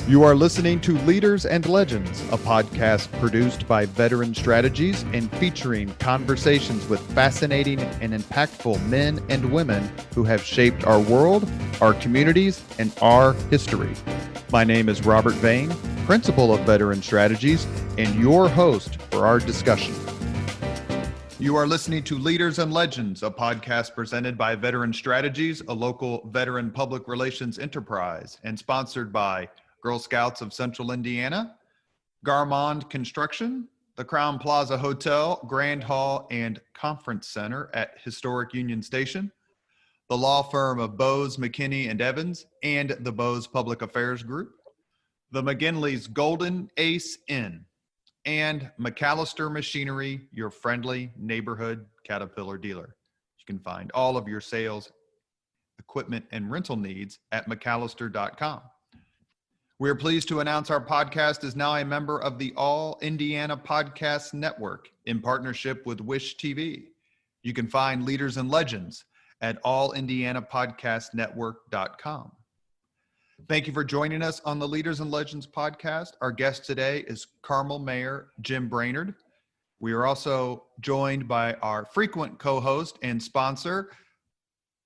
You are listening to Leaders and Legends, a podcast produced by Veteran Strategies and featuring conversations with fascinating and impactful men and women who have shaped our world, our communities, and our history. My name is Robert Vane, Principal of Veteran Strategies, and your host for our discussion. You are listening to Leaders and Legends, a podcast presented by Veteran Strategies, a local veteran public relations enterprise, and sponsored by Girl Scouts of Central Indiana, Garmong Construction, the Crowne Plaza Hotel, Grand Hall, and Conference Center at Historic Union Station, the law firm of Bose, McKinney, and Evans, and the Bose Public Affairs Group, the McGinley's Golden Ace Inn, and MacAllister Machinery, your friendly neighborhood Caterpillar dealer. You can find all of your sales, equipment, and rental needs at MacAllister.com. We are pleased to announce our podcast is now a member of the All Indiana Podcast Network in partnership with Wish TV. You can find Leaders and Legends at allindianapodcastnetwork.com. Thank you for joining us on the Leaders and Legends podcast. Our guest today is Carmel Mayor Jim Brainard. We are also joined by our frequent co-host and sponsor,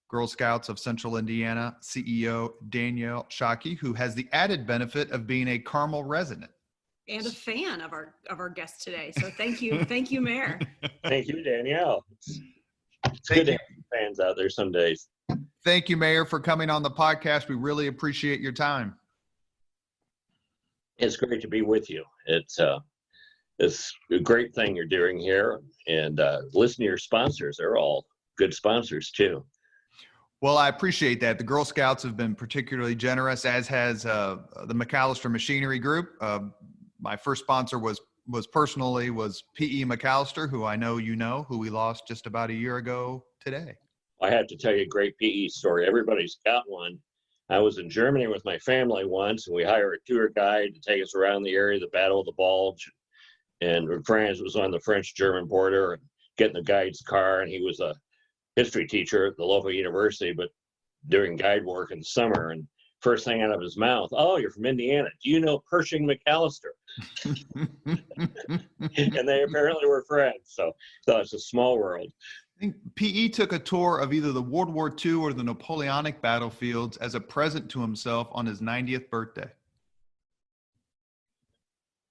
Girl Scouts of Central Indiana CEO Danielle Shockey, who has the added benefit of being a Carmel resident and a fan of our guest today. So thank you, Mayor. Thank you, Danielle. It's good to have fans out there some days. Thank you, Mayor, for coming on the podcast. We really appreciate your time. It's great to be with you. It's a great thing you're doing here, and listen to your sponsors. They're all good sponsors too. Well, I appreciate that. The Girl Scouts have been particularly generous, as has the MacAllister Machinery Group. My first sponsor was P.E. MacAllister, who I know you know, who we lost just about a year ago today. I have to tell you a great PE story. Everybody's got one. I was in Germany with my family once, and we hired a tour guide to take us around the area, the Battle of the Bulge. And France was on the French-German border, and getting the guide's car, and he was a history teacher at the local university, but doing guide work in the summer. And first thing out of his mouth, "Oh, you're from Indiana. Do you know Pershing McAllister?" And they apparently were friends. So it's a small world. I think PE took a tour of either the World War II or the Napoleonic battlefields as a present to himself on his 90th birthday,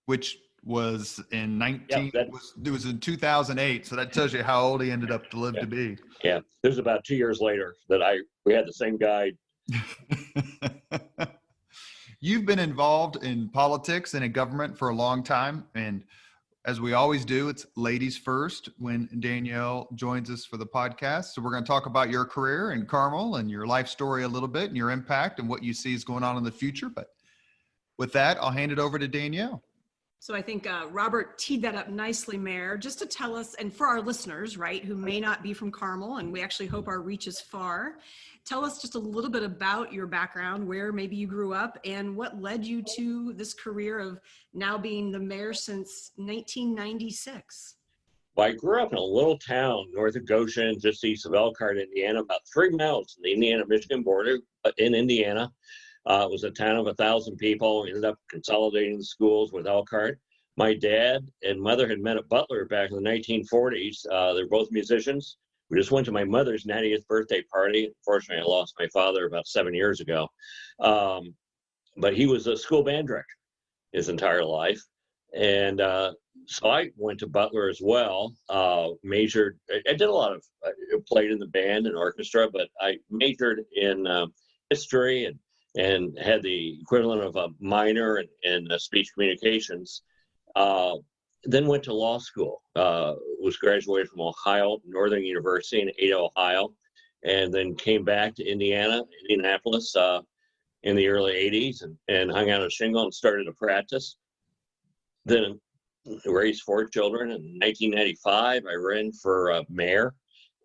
which was in it was in 2008. So that tells you how old he ended up to live to be. Yeah, it was about 2 years later that we had the same guide. You've been involved in politics and in government for a long time, and as we always do, it's ladies first when Danielle joins us for the podcast. So we're going to talk about your career in Carmel and your life story a little bit and your impact and what you see is going on in the future. But with that, I'll hand it over to Danielle. So I think Robert teed that up nicely, Mayor, just to tell us, and for our listeners, right, who may not be from Carmel, and we actually hope our reach is far, tell us just a little bit about your background, where maybe you grew up, and what led you to this career of now being the mayor since 1996. Well, I grew up in a little town north of Goshen, just east of Elkhart, Indiana, about 3 miles from the Indiana-Michigan border in Indiana. It was a town of 1,000 people. We ended up consolidating the schools with Elkhart. My dad and mother had met at Butler back in the 1940s. They're both musicians. We just went to my mother's 90th birthday party. Unfortunately, I lost my father about 7 years ago. But he was a school band director his entire life. And so I went to Butler as well, majored. I did a lot of, played in the band and orchestra, but I majored in history and had the equivalent of a minor in speech communications. Then went to law school, was graduated from Northern University in Ada, Ohio, and then came back to Indianapolis in the early 80s and hung out a shingle and started a practice. Then raised 4 children. In 1995, I ran for mayor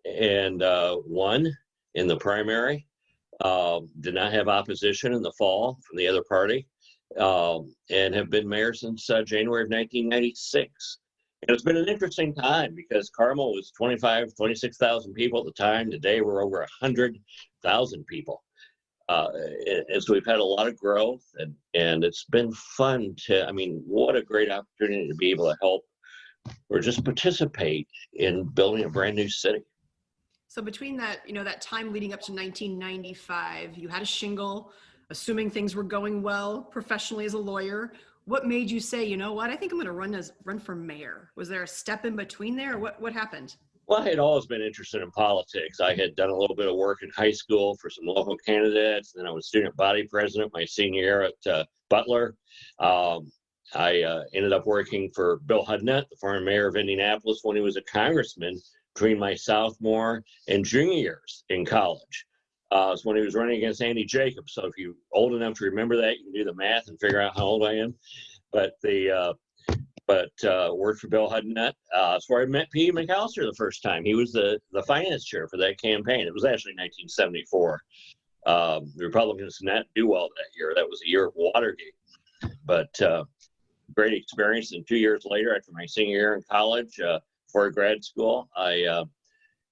and won in the primary. Did not have opposition in the fall from the other party, and have been mayor since January of 1996. And it's been an interesting time because Carmel was 26,000 people at the time. Today we're over 100,000 people. And so we've had a lot of growth, and it's been fun what a great opportunity to be able to help or just participate in building a brand new city. So between that, that time leading up to 1995, you had a shingle, assuming things were going well professionally as a lawyer. What made you say, you know what, I think I'm going to run for mayor? Was there a step in between there, or what happened? Well, I had always been interested in politics. I had done a little bit of work in high school for some local candidates. Then I was student body president my senior year at Butler. I ended up working for Bill Hudnut, the former mayor of Indianapolis, when he was a congressman between my sophomore and junior years in college. It's when he was running against Andy Jacobs. So if you're old enough to remember that, you can do the math and figure out how old I am. But worked for Bill Hudnut. That's where I met P. MacAllister the first time. He was the finance chair for that campaign. It was actually 1974. The Republicans did not do well that year. That was the year of Watergate. But great experience. And 2 years later, after my senior year in college, before grad school, I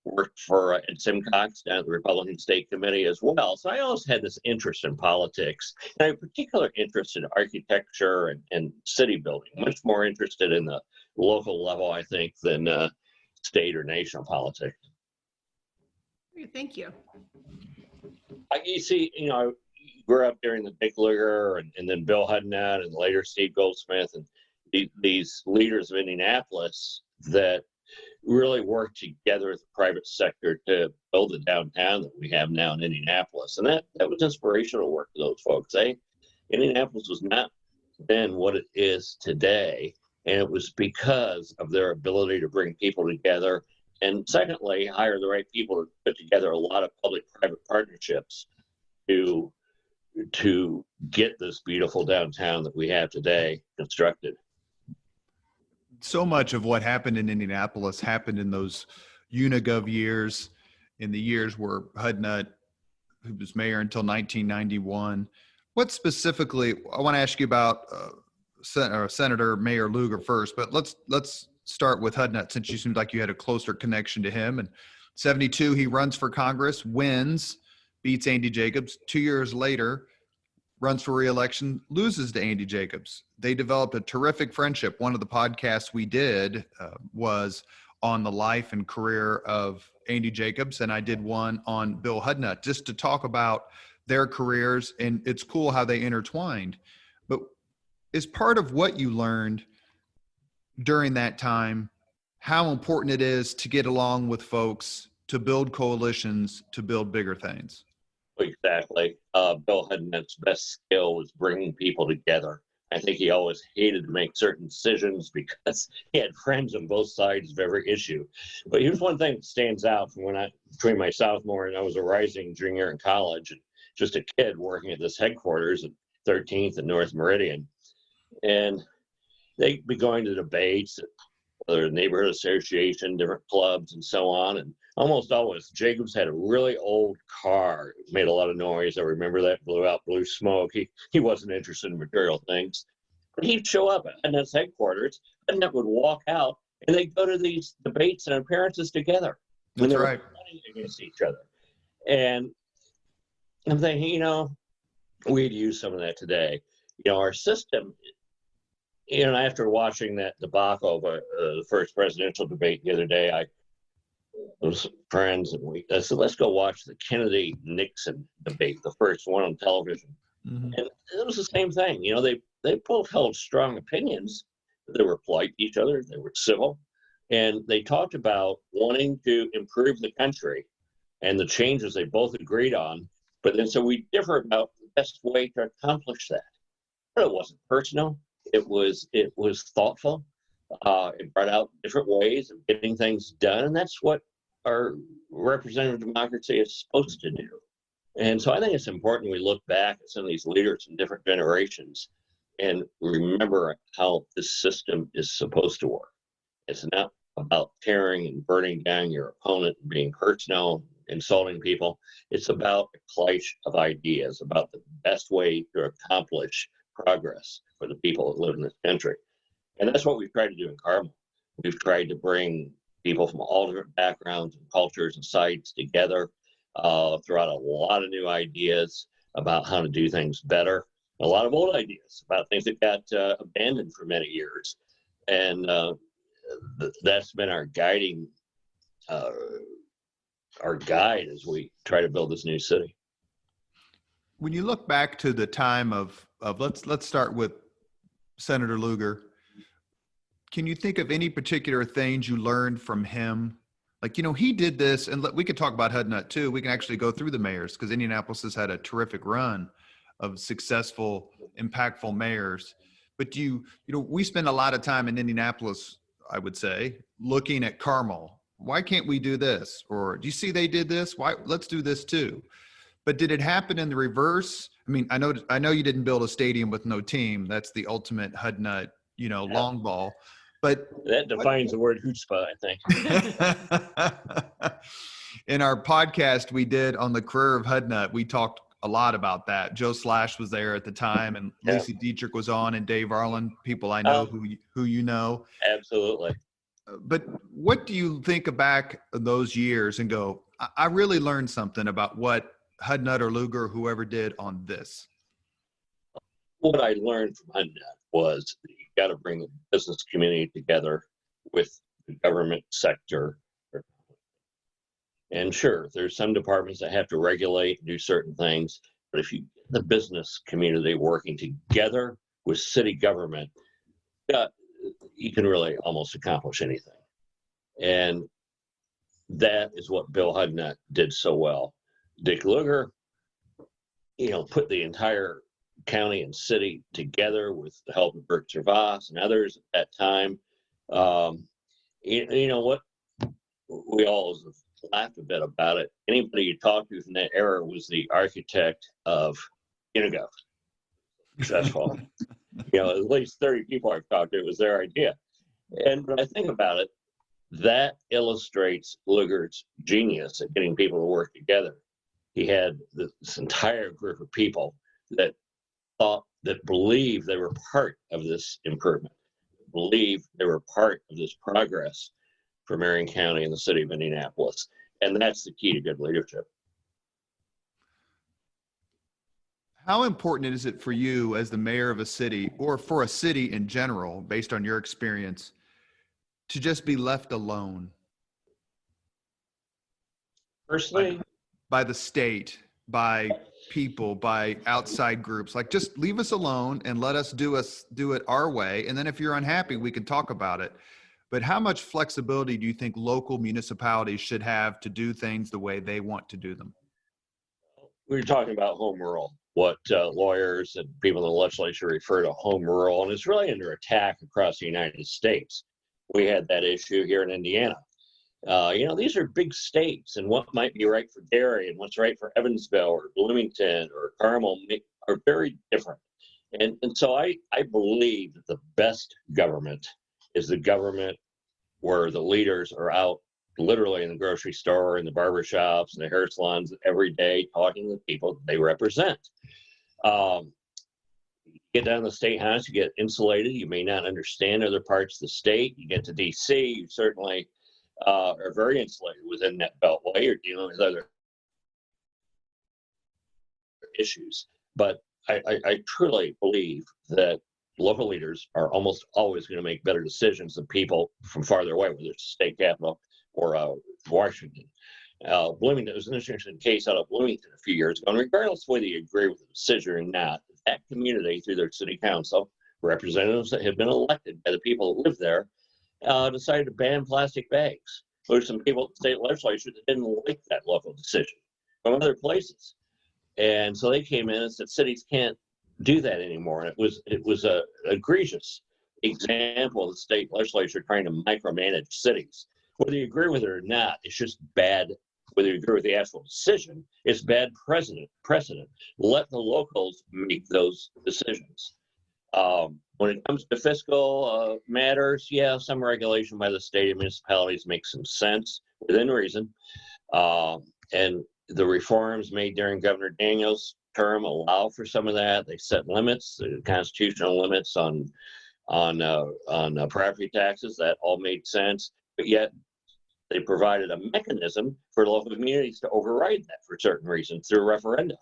worked for Ed Simcox down at the Republican State Committee as well. So I always had this interest in politics, and I have a particular interest in architecture and city building, much more interested in the local level, I think, than state or national politics. Thank you. You see, I grew up during the Dick Lugar and then Bill Hudnut and later Steve Goldsmith and these leaders of Indianapolis that really worked together with the private sector to build the downtown that we have now in Indianapolis. And that was inspirational work for those folks. Indianapolis was not then what it is today. And it was because of their ability to bring people together. And secondly, hire the right people to put together a lot of public-private partnerships to get this beautiful downtown that we have today constructed. So much of what happened in Indianapolis happened in those Unigov years, in the years where Hudnut, who was mayor until 1991. What specifically, I want to ask you about Senator Mayor Lugar first, but let's start with Hudnut, since you seemed like you had a closer connection to him. And 72, he runs for Congress, wins, beats Andy Jacobs. 2 years later, runs for re-election, loses to Andy Jacobs. They developed a terrific friendship. One of the podcasts we did was on the life and career of Andy Jacobs, and I did one on Bill Hudnut just to talk about their careers, and it's cool how they intertwined. But as part of what you learned during that time, how important it is to get along with folks, to build coalitions, to build bigger things. Exactly. Bill Hudnut's best skill was bringing people together. I think he always hated to make certain decisions because he had friends on both sides of every issue. But here's one thing that stands out from between my sophomore and I was a rising junior in college, and just a kid working at this headquarters at 13th and North Meridian. And they'd be going to debates, whether neighborhood association, different clubs, and so on. And almost always, Jacobs had a really old car. It made a lot of noise. I remember that, blew out blue smoke. He wasn't interested in material things. But he'd show up at Hudnut's headquarters, and Hudnut would walk out, and they'd go to these debates and appearances together. When they were running against each other. And I'm thinking, we'd use some of that today. Our system, after watching that debacle of the first presidential debate the other day, I was friends and I said, let's go watch the Kennedy-Nixon debate, the first one on television. Mm-hmm. And it was the same thing. They both held strong opinions. They were polite to each other. They were civil. And they talked about wanting to improve the country and the changes they both agreed on. But then so we differ about the best way to accomplish that. But it wasn't personal. It was thoughtful. It brought out different ways of getting things done. And that's what our representative democracy is supposed to do. And so I think it's important we look back at some of these leaders in different generations and remember how this system is supposed to work. It's not about tearing and burning down your opponent and being personal, insulting people. It's about a clash of ideas, about the best way to accomplish progress for the people that live in this country. And that's what we've tried to do in Carmel. We've tried to bring people from all different backgrounds and cultures and sites together, throw out a lot of new ideas. about how to do things better. A lot of old ideas about things that got abandoned for many years. And that's been our guiding, our guide as we try to build this new city. When you look back to the time of let's start with Senator Lugar, can you think of any particular things you learned from him? Like, he did this, and we could talk about Hudnut too. We can actually go through the mayors, because Indianapolis has had a terrific run of successful, impactful mayors. But we spend a lot of time in Indianapolis, I would say, looking at Carmel. Why can't we do this? Or do you see they did this? Why? Let's do this too. But did it happen in the reverse? I mean, I know you didn't build a stadium with no team. That's the ultimate Hudnut, long ball. But that defines the word chutzpah, I think. In our podcast we did on the career of Hudnut, we talked a lot about that. Joe Slash was there at the time, and Lucy Dietrich was on, and Dave Arlen, people I know who you know. Absolutely. But what do you think back those years and go, I really learned something about what Hudnut or Lugar or whoever did on this? What I learned from Hudnut was that you got to bring the business community together with the government sector. And sure, there's some departments that have to regulate and do certain things, but if you get the business community working together with city government, you can really almost accomplish anything. And that is what Bill Hudnut did so well. Dick Lugar, put the entire county and city together with the help of Bert Servas and others at that time. You know what? We all laughed a bit about it. Anybody you talked to from that era was the architect of Unigo. Successful. At least 30 people I've talked to, it was their idea. And when I think about it, that illustrates Lugar's genius at getting people to work together. He had this entire group of people that believed they were part of this improvement, believed they were part of this progress for Marion County and the city of Indianapolis. And that's the key to good leadership. How important is it for you as the mayor of a city, or for a city in general, based on your experience, to just be left alone? Personally? By the state, by people, by outside groups. Like, just leave us alone and let us do it our way. And then if you're unhappy, we can talk about it. But how much flexibility do you think local municipalities should have to do things the way they want to do them? We were talking about home rule, what lawyers and people in the legislature refer to home rule, and it's really under attack across the United States. We had that issue here in Indiana. These are big states, and what might be right for Gary and what's right for Evansville or Bloomington or Carmel are very different. And so I believe that the best government is the government where the leaders are out literally in the grocery store, in the barber shops, and the hair salons every day, talking to the people they represent. Get down to the state house, you get insulated. You may not understand other parts of the state. You get to D.C., you certainly are very insulated within that beltway. You're dealing with other issues. But I truly believe that local leaders are almost always going to make better decisions than people from farther away, whether it's the state capital or Washington. Bloomington, there was an interesting case out of Bloomington a few years ago, and regardless of whether you agree with the decision or not, that community, through their city council, representatives that had been elected by the people that live there, decided to ban plastic bags. There were some people at the state legislature that didn't like that local decision from other places. And so they came in and said, cities can't do that anymore. And it was a egregious example of the state legislature trying to micromanage cities. Whether you agree with it or not, it's just bad. Whether you agree with the actual decision, it's bad precedent. Let the locals make those decisions. When it comes to fiscal matters, some regulation by the state and municipalities makes some sense within reason. And the reforms made during Governor Daniels' term allow for some of that. They set limits, the constitutional limits on property taxes. That all made sense. But yet they provided a mechanism for local communities to override that for certain reasons through a referenda.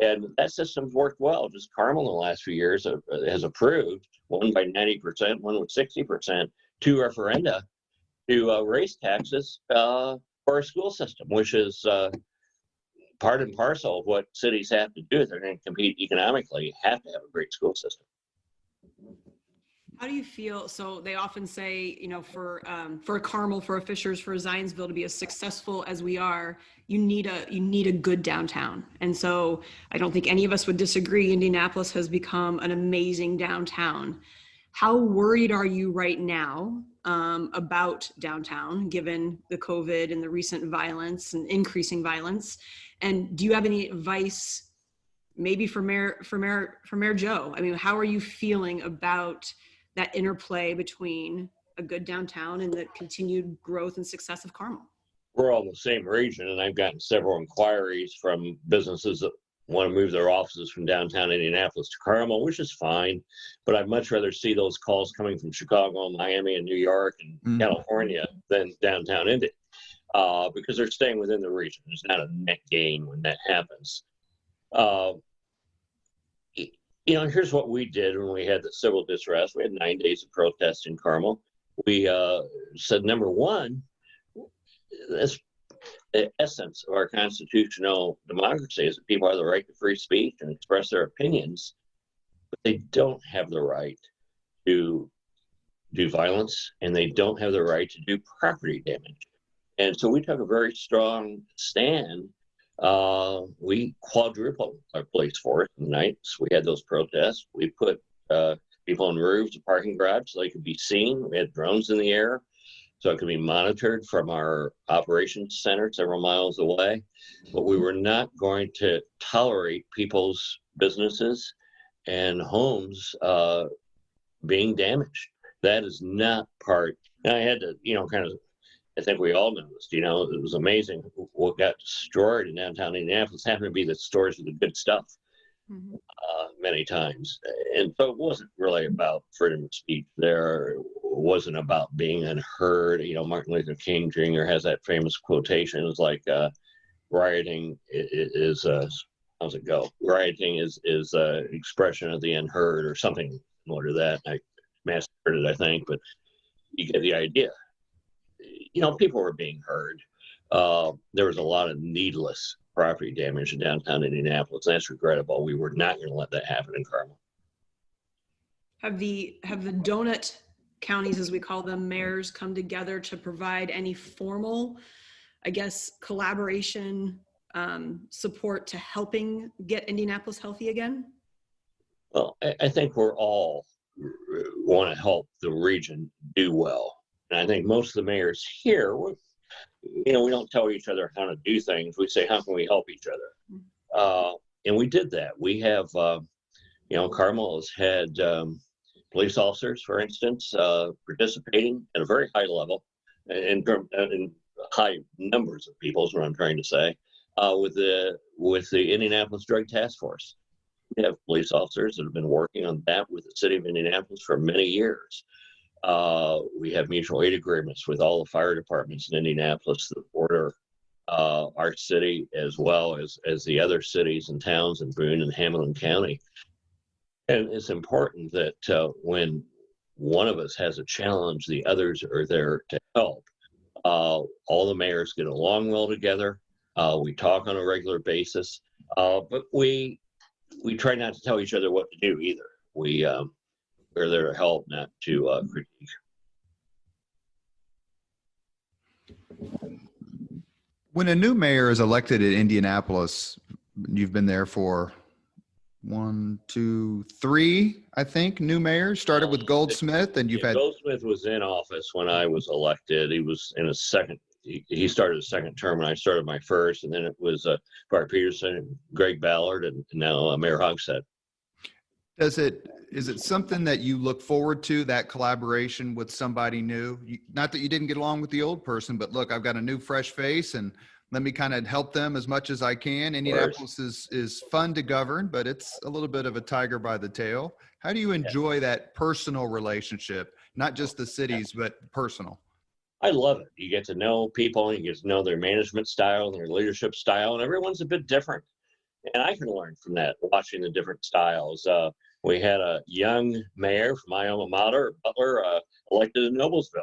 And that system's worked well. Just Carmel in the last few years has approved, one by 90%, one with 60%, two referenda to raise taxes for our school system, which is part and parcel of what cities have to do if they're going to compete economically. You have to have a great school system. How do you feel? So they often say, you know, for a Carmel, for a Fishers, for a Zionsville to be as successful as we are, you need a good downtown. And so I don't think any of us would disagree. Indianapolis has become an amazing downtown. How worried are you right now about downtown, given the COVID and the recent violence and increasing violence? And do you have any advice, maybe for Mayor Joe? I mean, how are you feeling about that interplay between a good downtown and the continued growth and success of Carmel? We're all in the same region, and I've gotten several inquiries from businesses that want to move their offices from downtown Indianapolis to Carmel, which is fine, but I'd much rather see those calls coming from Chicago, Miami, and New York, and California than downtown Indy, because they're staying within the region. There's not a net gain when that happens. You know, here's what we did when we had the civil distress. We had 9 days of protest in Carmel. We said, number one, that's the essence of our constitutional democracy, is that people have the right to free speech and express their opinions, but they don't have the right to do violence, and they don't have the right to do property damage. And so we took a very strong stand. We quadrupled our police force in the nights we had those protests. We put people on roofs of parking garages so they could be seen. We had drones in the air so it could be monitored from our operations center several miles away. But we were not going to tolerate people's businesses and homes being damaged. That is not part. And I had to, you know, I think we all noticed, you know, it was amazing what got destroyed in downtown Indianapolis happened to be the stores with the good stuff many times. And so it wasn't really about freedom of speech there. It wasn't about being unheard. You know, Martin Luther King Jr. has that famous quotation. It was like, rioting is how's it go? Rioting is expression of the unheard, or something similar to that. I massacred it, I think, but you get the idea. You know, people were being heard. There was a lot of needless property damage in downtown Indianapolis. That's regrettable. We were not going to let that happen in Carmel. Have the donut counties, as we call them, mayors, come together to provide any formal, I guess, collaboration, support to helping get Indianapolis healthy again? Well, I think we're all want to help the region do well. And I think most of the mayors here, you know, we don't tell each other how to do things. We say, how can we help each other? And we did that. We have, you know, Carmel has had police officers, for instance, participating at a very high level, in high numbers of people is what I'm trying to say, with the Indianapolis Drug Task Force. We have police officers that have been working on that with the city of Indianapolis for many years. We have mutual aid agreements with all the fire departments in Indianapolis that border our city, as well as the other cities and towns in Boone and Hamilton County. And it's important that when one of us has a challenge, the others are there to help. All the mayors get along well together. We talk on a regular basis, but we try not to tell each other what to do either. We're there to help, not to critique. When a new mayor is elected in Indianapolis, you've been there for 1, 2, 3, I think, new mayors. Started with Goldsmith, and you've had... Goldsmith was in office when I was elected. He was in his second. He started his second term, and I started my first. And then it was Bart Peterson, Greg Ballard, and now Mayor Hogshead. Is it something that you look forward to, that collaboration with somebody new? Not that you didn't get along with the old person, but look, I've got a new fresh face and let me kind of help them as much as I can. Indianapolis is fun to govern, but it's a little bit of a tiger by the tail. How do you enjoy that personal relationship, not just the cities, but personal? I love it. You get to know people, and you get to know their management style, their leadership style, and everyone's a bit different. And I can learn from that, watching the different styles. We had a young mayor from my alma mater, Butler, elected in Noblesville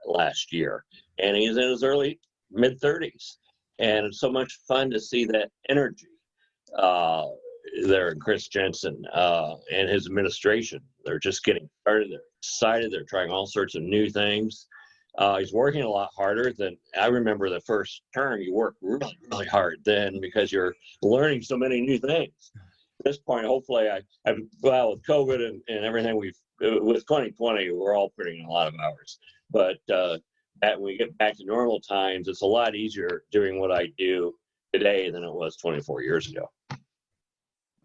last year, and he's in his early mid-30s. And it's so much fun to see that energy there in Chris Jensen and his administration. They're just getting started. They're excited. They're trying all sorts of new things. He's working a lot harder than I remember the first term. You work really, really hard then because you're learning so many new things. At this point, hopefully, well, with COVID and everything with 2020, we're all putting in a lot of hours. But when we get back to normal times, it's a lot easier doing what I do today than it was 24 years ago.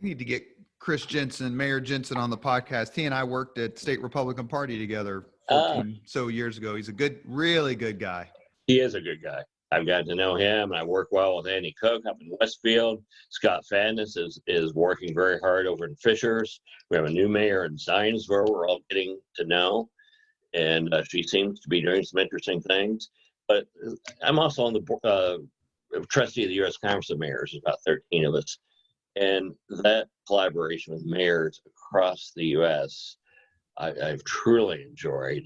We need to get Chris Jensen, Mayor Jensen, on the podcast. He and I worked at State Republican Party together 14 so years ago. He's a really good guy. He is a good guy. I've gotten to know him, and I work well with Andy Cook up in Westfield. Scott Fadness is working very hard over in Fishers. We have a new mayor in Zionsville we're all getting to know, and she seems to be doing some interesting things. But I'm also on the trustee of the U.S. Conference of Mayors. There's about 13 of us. And that collaboration with mayors across the U.S., I've truly enjoyed.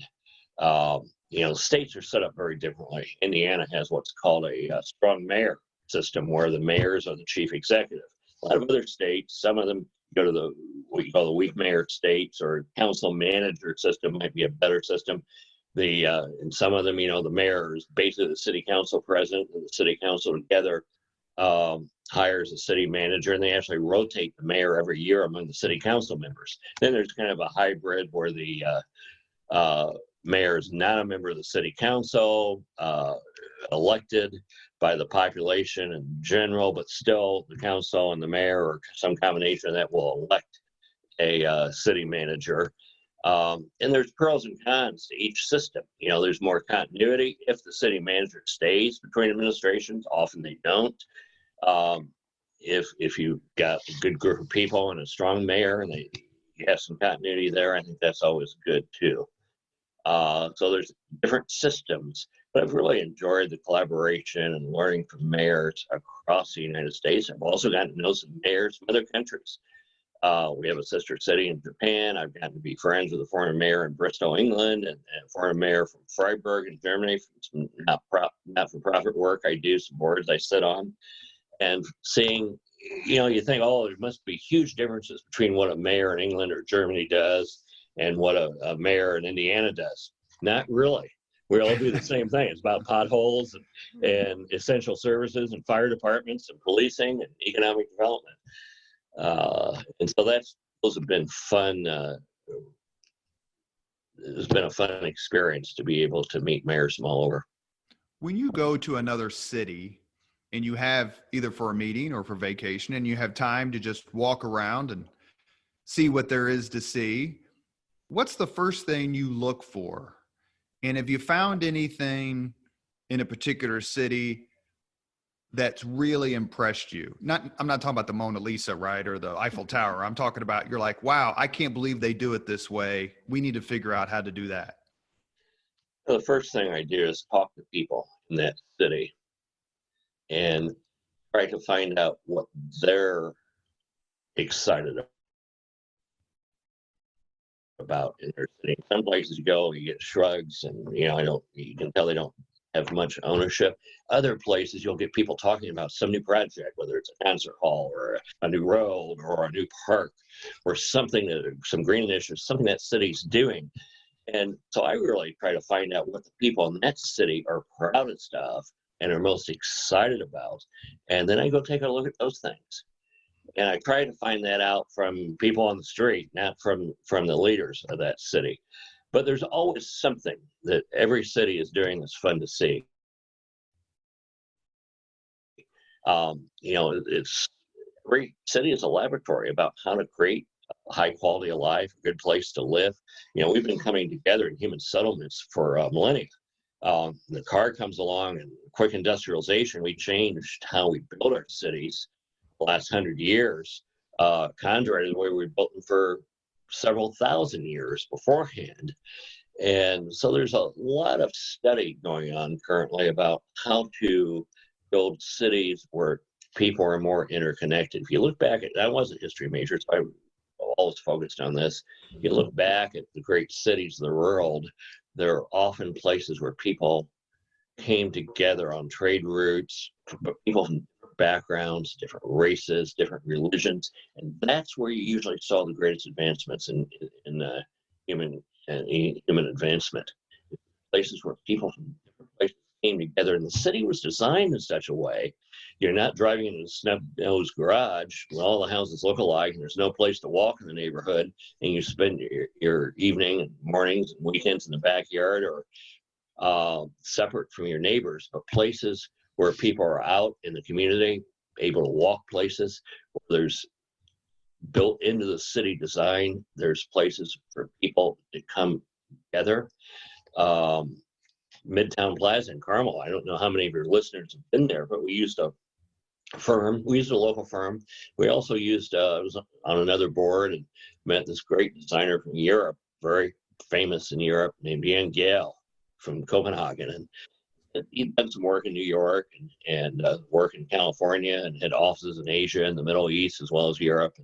States are set up very differently. Indiana has what's called a strong mayor system where the mayors are the chief executive. A lot of other states, some of them go to what you call the weak mayor states, or council manager system might be a better system. In some of them, the mayor is basically the city council president, and the city council together hires a city manager, and they actually rotate the mayor every year among the city council members. Then there's kind of a hybrid where the mayor is not a member of the city council, elected by the population in general, but still the council and the mayor, or some combination of that, will elect a city manager. And there's pros and cons to each system. There's more continuity if the city manager stays between administrations. Often they don't. If you've got a good group of people and a strong mayor and you have some continuity there, I think that's always good too. So there's different systems, but I've really enjoyed the collaboration and learning from mayors across the United States. I've also gotten to know some mayors from other countries. We have a sister city in Japan. I've gotten to be friends with a former mayor in Bristol, England, and a former mayor from Freiburg in Germany, from some not-for-profit work I do, some boards I sit on. And seeing, you think, there must be huge differences between what a mayor in England or Germany does and what a mayor in Indiana does. Not really. We all do the same thing. It's about potholes and essential services and fire departments and policing and economic development. And so those have been fun. It's been a fun experience to be able to meet mayors from all over. When you go to another city and you have either for a meeting or for vacation and you have time to just walk around and see what there is to see, what's the first thing you look for? And have you found anything in a particular city that's really impressed you? I'm not talking about the Mona Lisa, right? Or the Eiffel Tower. I'm talking about, you're like, wow, I can't believe they do it this way. We need to figure out how to do that. The first thing I do is talk to people in that city and try to find out what they're excited about in their city. Some places you go, you get shrugs, and you can tell they don't have much ownership. Other places you'll get people talking about some new project, whether it's a concert hall or a new road or a new park or something, some green initiative, something that city's doing. And so I really try to find out what the people in that city are proudest of and are most excited about. And then I go take a look at those things. And I try to find that out from people on the street, not from the leaders of that city. But there's always something that every city is doing that's fun to see. It's every city is a laboratory about how to create a high quality of life, a good place to live. We've been coming together in human settlements for millennia. The car comes along and quick industrialization, we changed how we build our cities the last 100 years, contrary to the way we built them for several thousand years beforehand. And so there's a lot of study going on currently about how to build cities where people are more interconnected. If you look back at, I was a history major, so I always focused on this. You look back at the great cities of the world, there are often places where people came together on trade routes, people from different backgrounds, different races, different religions, and that's where you usually saw the greatest advancements in human advancement. Places where people from different places came together, and the city was designed in such a way you're not driving into a snub-nosed garage when all the houses look alike and there's no place to walk in the neighborhood, and you spend your evening and mornings and weekends in the backyard or separate from your neighbors, but places where people are out in the community, able to walk places. There's built into the city design, there's places for people to come together. Midtown Plaza in Carmel, I don't know how many of your listeners have been there, but we used a local firm. We also used, I was on another board and met this great designer from Europe, very famous in Europe, named Jan Gale from Copenhagen. And he'd done some work in New York and work in California, and had offices in Asia and the Middle East as well as Europe.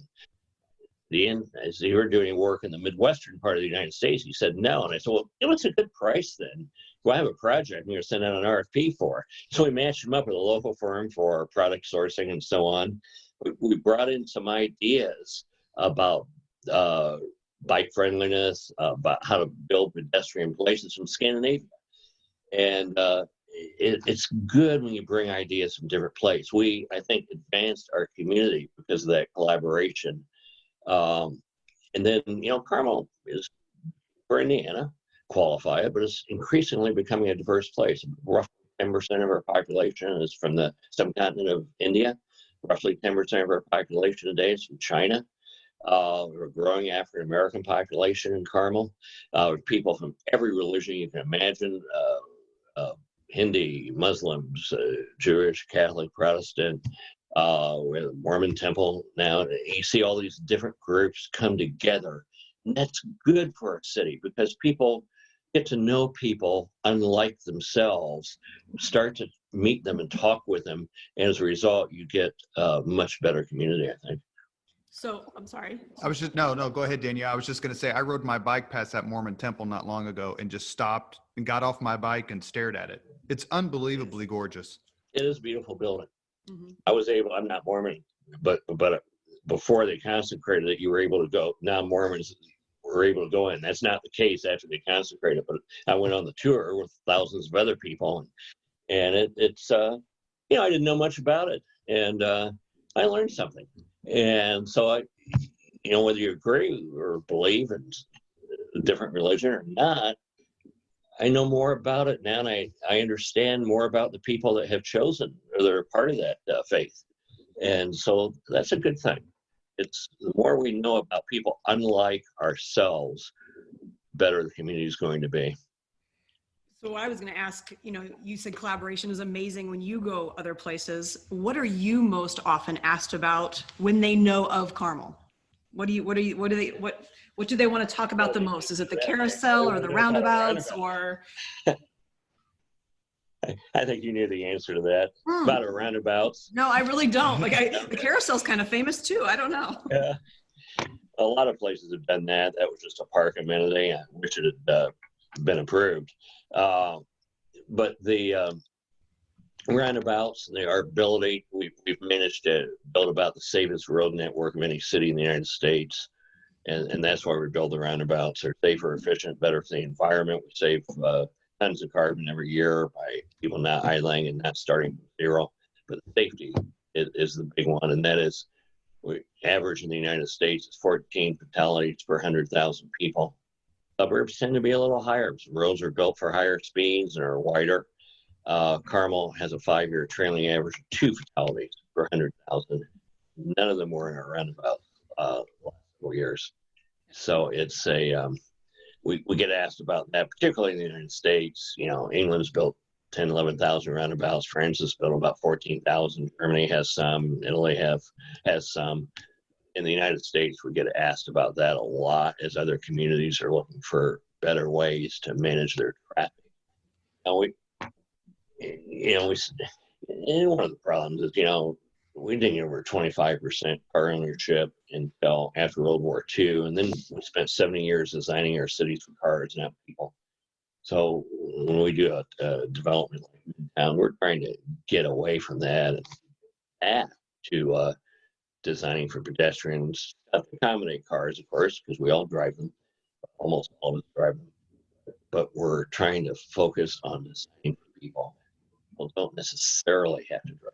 And as they were doing work in the Midwestern part of the United States, he said no. And I said, well, what's a good price then? Well, I have a project I'm going to send out an RFP for. So we matched him up with a local firm for product sourcing and so on. We brought in some ideas about bike friendliness, about how to build pedestrian places from Scandinavia. And it's good when you bring ideas from different places. We, I think, advanced our community because of that collaboration. And then, Carmel is, for Indiana, qualify it, but it's increasingly becoming a diverse place. Roughly 10% of our population is from the subcontinent of India. Roughly 10% of our population today is from China. We're a growing African American population in Carmel. With people from every religion you can imagine, Hindi, Muslims, Jewish, Catholic, Protestant. We have a Mormon temple now. You see all these different groups come together. And that's good for our city because people get to know people unlike themselves, start to meet them and talk with them. And as a result, you get a much better community, I think. So I'm sorry. No, go ahead, Danielle. I was just going to say, I rode my bike past that Mormon temple not long ago and just stopped and got off my bike and stared at it. It's unbelievably gorgeous. It is a beautiful building. Mm-hmm. I'm not Mormon, but before they consecrated it, you were able to go. Now Mormons were able to go in. That's not the case after they consecrated, but I went on the tour with thousands of other people, and it's I didn't know much about it, and I learned something. And so I, whether you agree or believe in a different religion or not, I know more about it now, and I understand more about the people that have chosen or that are part of that faith. And so that's a good thing. It's the more we know about people unlike ourselves, better the community is going to be. So I was going to ask, you said collaboration is amazing when you go other places. What are you most often asked about when they know of Carmel? What do they want to talk about the most? Is it the carousel or the roundabouts or? I think you knew the answer to that about our roundabouts. No, I really don't. The carousel's kind of famous too. I don't know. Yeah, a lot of places have done that. That was just a park amenity. I wish it had been approved. But the roundabouts, our ability, we've managed to build about the safest road network of any city in the United States. And that's why we build the roundabouts. They're safer, efficient, better for the environment. We save tons of carbon every year by people not idling and not starting from zero. But safety is the big one. And that is, we average in the United States is 14 fatalities per 100,000 people. Suburbs tend to be a little higher. Some roads are built for higher speeds and are wider. Carmel has a 5-year trailing average of 2 fatalities per 100,000. None of them were in our roundabout last several years. So it's we get asked about that, particularly in the United States. England's built 10, 11,000 roundabouts. France has built about 14,000. Germany has some. Italy has some. In the United States, we get asked about that a lot as other communities are looking for better ways to manage their traffic. And one of the problems is, we didn't get over 25% car ownership until after World War II. And then we spent 70 years designing our cities for cars, not people. So when we do a development like Midtown, we're trying to get away from that and add to designing for pedestrians, to accommodate cars, of course, because we all drive them. Almost all of us drive them. But we're trying to focus on designing for people. People don't necessarily have to drive.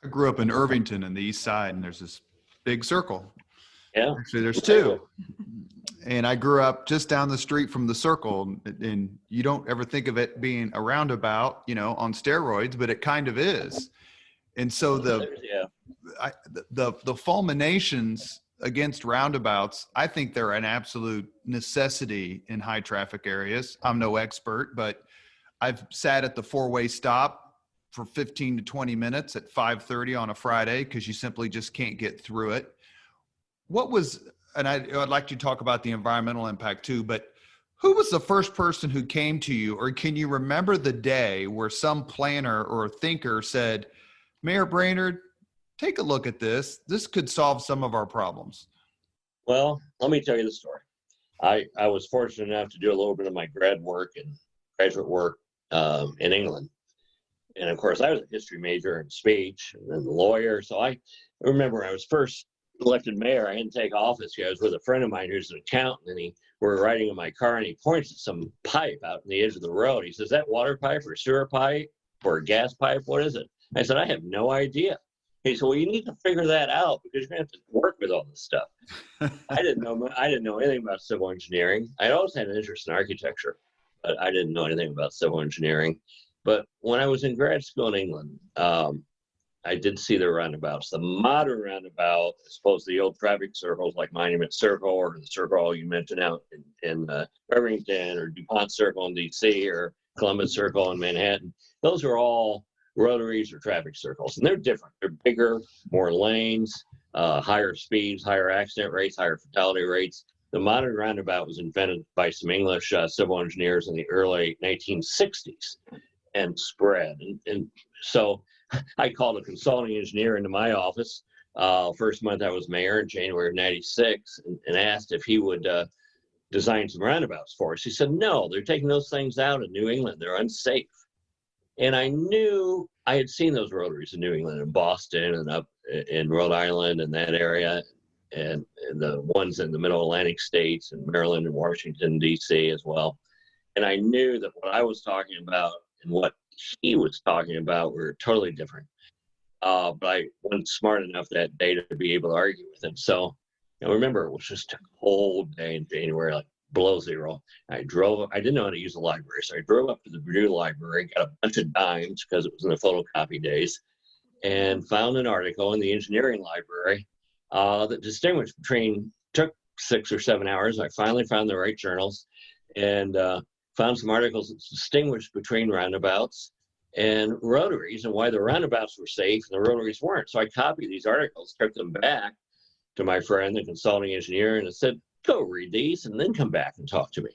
I grew up in Irvington in the East Side, and there's this big circle. Yeah. Actually, there's two. And I grew up just down the street from the circle, and you don't ever think of it being a roundabout, on steroids, but it kind of is. And so the fulminations against roundabouts, I think they're an absolute necessity in high traffic areas. I'm no expert, but I've sat at the four-way stop for 15 to 20 minutes at 5:30 on a Friday because you simply just can't get through it. And I'd like to talk about the environmental impact too, but who was the first person who came to you, or can you remember the day where some planner or thinker said, Mayor Brainard, take a look at this. This could solve some of our problems? Well, let me tell you the story. I was fortunate enough to do a little bit of my grad work and graduate work in England. And of course, I was a history major in speech and then a lawyer. So I remember when I was first elected mayor, I didn't take office. I was with a friend of mine who's an accountant, and we were riding in my car, and he points at some pipe out on the edge of the road. He says, "That water pipe or sewer pipe or a gas pipe? What is it?" I said, "I have no idea." He said, "Well, you need to figure that out because you're going to have to work with all this stuff." I didn't know anything about civil engineering. I always had an interest in architecture, but I didn't know anything about civil engineering. But when I was in grad school in England, I did see the roundabouts. The modern roundabout, I suppose the old traffic circles like Monument Circle or the circle you mentioned out in Irvington or DuPont Circle in DC or Columbus Circle in Manhattan, those are all rotaries or traffic circles. And they're different. They're bigger, more lanes, higher speeds, higher accident rates, higher fatality rates. The modern roundabout was invented by some English civil engineers in the early 1960s and spread. And so I called a consulting engineer into my office first month I was mayor in January of 96 and asked if he would design some roundabouts for us. He said, "No, they're taking those things out in New England. They're unsafe." And I knew I had seen those rotaries in New England and Boston and up in Rhode Island and that area, and the ones in the middle Atlantic states and Maryland and Washington, D.C. as well. And I knew that what I was talking about and what he was talking about were totally different. But I wasn't smart enough that day to be able to argue with him. So remember, it was just a cold day in January, like below zero. I didn't know how to use the library. So I drove up to the Purdue Library, got a bunch of dimes because it was in the photocopy days, and found an article in the engineering library that distinguished between, took 6 or 7 hours. I finally found the right journals and found some articles that distinguished between roundabouts and rotaries and why the roundabouts were safe and the rotaries weren't. So I copied these articles, took them back to my friend, the consulting engineer, and I said, "Go read these and then come back and talk to me."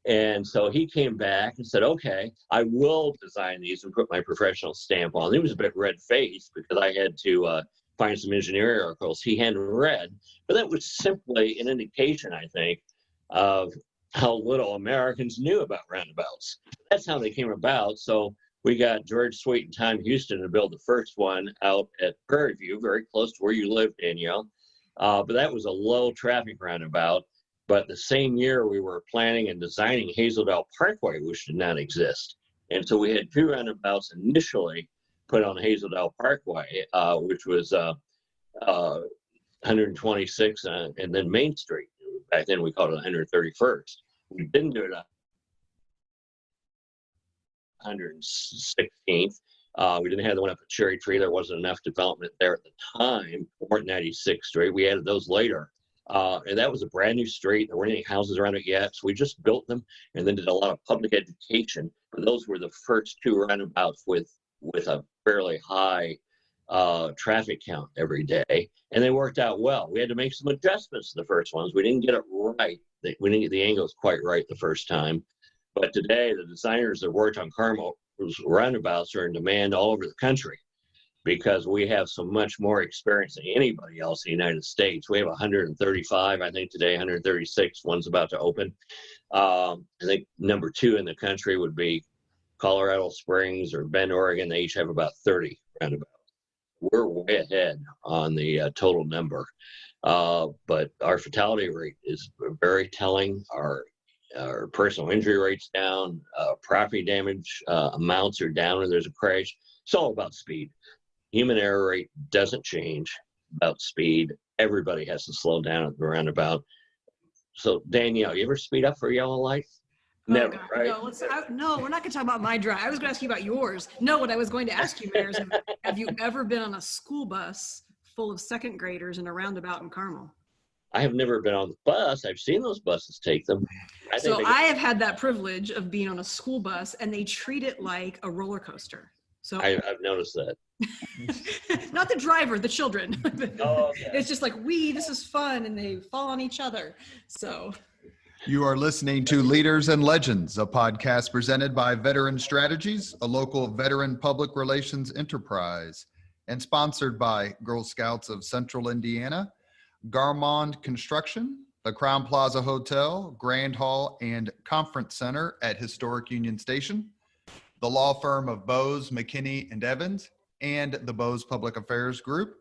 And so he came back and said, "Okay, I will design these and put my professional stamp on." He was a bit red-faced because I had to find some engineering articles he hadn't read. But that was simply an indication, I think, of how little Americans knew about roundabouts. That's how they came about. So we got George Sweet and Tom Houston to build the first one out at Prairie View, very close to where you live, Danielle. But that was a low traffic roundabout. But the same year we were planning and designing Hazeldale Parkway, which did not exist. And so we had 2 roundabouts initially put on Hazeldale Parkway, which was 126 and then Main Street. Back then we called it 131st. We didn't do it on 116th. We didn't have the one up at Cherry Tree. There wasn't enough development there at the time. Or 96th Street. We added those later. And that was a brand new street. There weren't any houses around it yet. So we just built them and then did a lot of public education. But those were the first 2 roundabouts with a fairly high traffic count every day. And they worked out well. We had to make some adjustments to the first ones. We didn't get it right. We didn't get the angles quite right the first time. But today, the designers that worked on Carmel roundabouts are in demand all over the country. because we have so much more experience than anybody else in the United States. We have 135, I think today, 136. One's about to open. I think number 2 in the country would be Colorado Springs or Bend, Oregon. They each have about 30 roundabouts. We're way ahead on the total number. But our fatality rate is very telling. Our personal injury rate's down. Property damage amounts are down when there's a crash. It's all about speed. Human error rate doesn't change about speed. Everybody has to slow down at the roundabout. So, Danielle, you ever speed up for a yellow light? Never, God, right? No, we're not going to talk about my drive. I was going to ask you about yours. No, what I was going to ask you, Mayor, is have you ever been on a school bus full of second graders in a roundabout in Carmel? I have never been on the bus. I've seen those buses take them. I have had that privilege of being on a school bus, and they treat it like a roller coaster. So I've noticed that. Not the driver, the children. Oh, okay. It's just like, this is fun, and they fall on each other. So You are listening to Leaders and Legends, a podcast presented by Veteran Strategies, a local veteran public relations enterprise, and sponsored by Girl Scouts of Central Indiana, Garmong Construction, the Crowne Plaza Hotel, Grand Hall, and Conference Center at Historic Union Station, the law firm of Bose, McKinney, and Evans, and the Bose Public Affairs Group,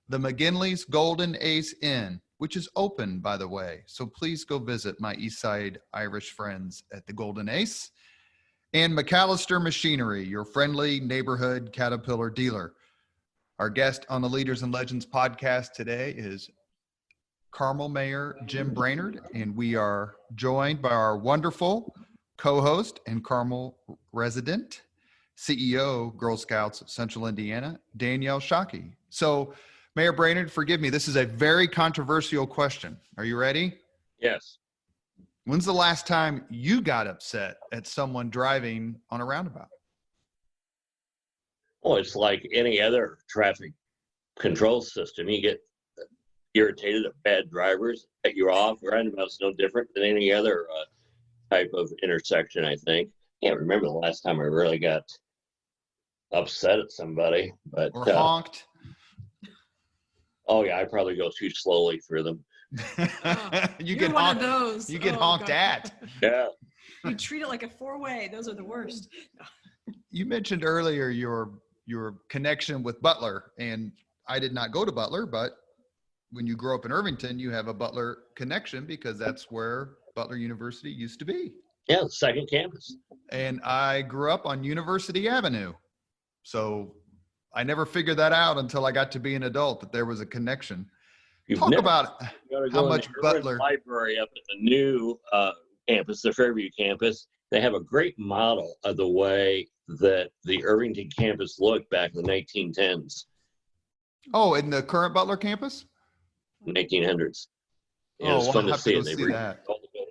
the McGinley's Golden Ace Inn, which is open, by the way, so please go visit my Eastside Irish friends at the Golden Ace, and MacAllister Machinery, your friendly neighborhood Caterpillar dealer. Our guest on the Leaders and Legends podcast today is Carmel Mayor Jim Brainard, and we are joined by our wonderful co-host and Carmel resident, CEO, Girl Scouts of Central Indiana, Danielle Shockey. So, Mayor Brainard, forgive me, this is a very controversial question. Are you ready? Yes. When's the last time you got upset at someone driving on a roundabout? Well, it's like any other traffic control system. You get irritated at bad drivers, cut you off. Roundabout's no different than any other type of intersection, I think. Can't remember the last time I really got upset at somebody. But Or honked? Oh, yeah, I probably go too slowly through them. You You're get one honked. of those. You get Oh, honked God. at. Yeah. You treat it like a four-way. Those are the worst. You mentioned earlier your connection with Butler, and I did not go to Butler, but when you grow up in Irvington, you have a Butler connection because that's where Butler University used to be. Yeah, the second campus. And I grew up on University Avenue. So I never figured that out until I got to be an adult, that there was a connection. Talk about how much Butler Library up at the new campus, the Fairview campus. They have a great model of the way that the Irvington campus looked back in the 1910s. Oh, in the current Butler campus? 1900s. Oh, It's fun we'll to have see to it. go They see that. all the buildings.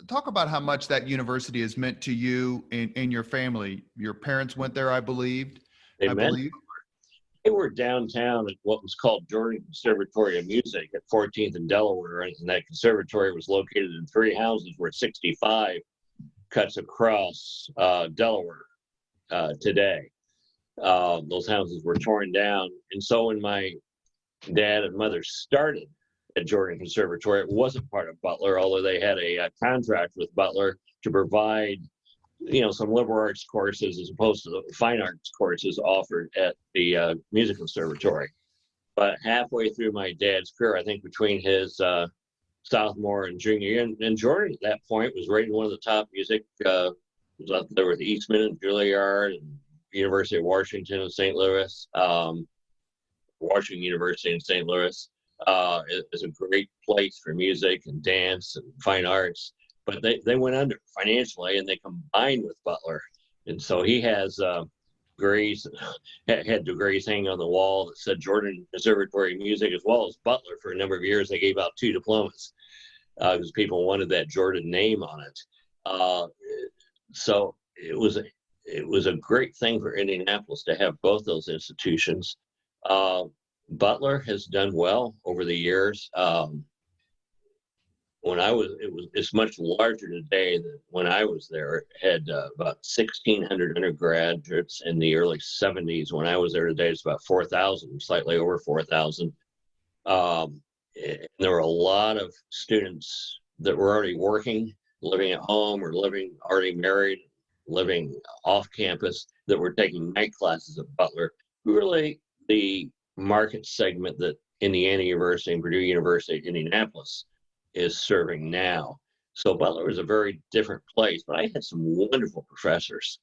Talk about how much that university has meant to you and your family. Your parents went there, I believe. They were downtown at what was called Jordan Conservatory of Music at 14th and Delaware, and that conservatory was located in 3 houses where 65 cuts across Delaware today. Those houses were torn down, and so when my dad and mother started at Jordan Conservatory, it wasn't part of Butler, although they had a contract with Butler to provide some liberal arts courses as opposed to the fine arts courses offered at the music conservatory. But halfway through my dad's career, I think between his sophomore and junior year, and Jordan at that point was rated one of the top music, was up there with Eastman and Juilliard and University of Washington in St. Louis, Washington University in St. Louis. Is a great place for music and dance and fine arts. But they went under financially, and they combined with Butler. And so he has degrees, had degrees hanging on the wall that said Jordan Conservatory of Music, as well as Butler. For a number of years, they gave out 2 diplomas because people wanted that Jordan name on it. So it was a great thing for Indianapolis to have both those institutions. Butler has done well over the years. it's much larger today than when I was there. It had about 1,600 undergraduates in the early 70s. When I was there today, it's about 4,000, slightly over 4,000. And there were a lot of students that were already working, living at home, or already married, living off campus, that were taking night classes at Butler. Really, the market segment that Indiana University and Purdue University at Indianapolis is serving now. So Butler was a very different place, but I had some wonderful professors.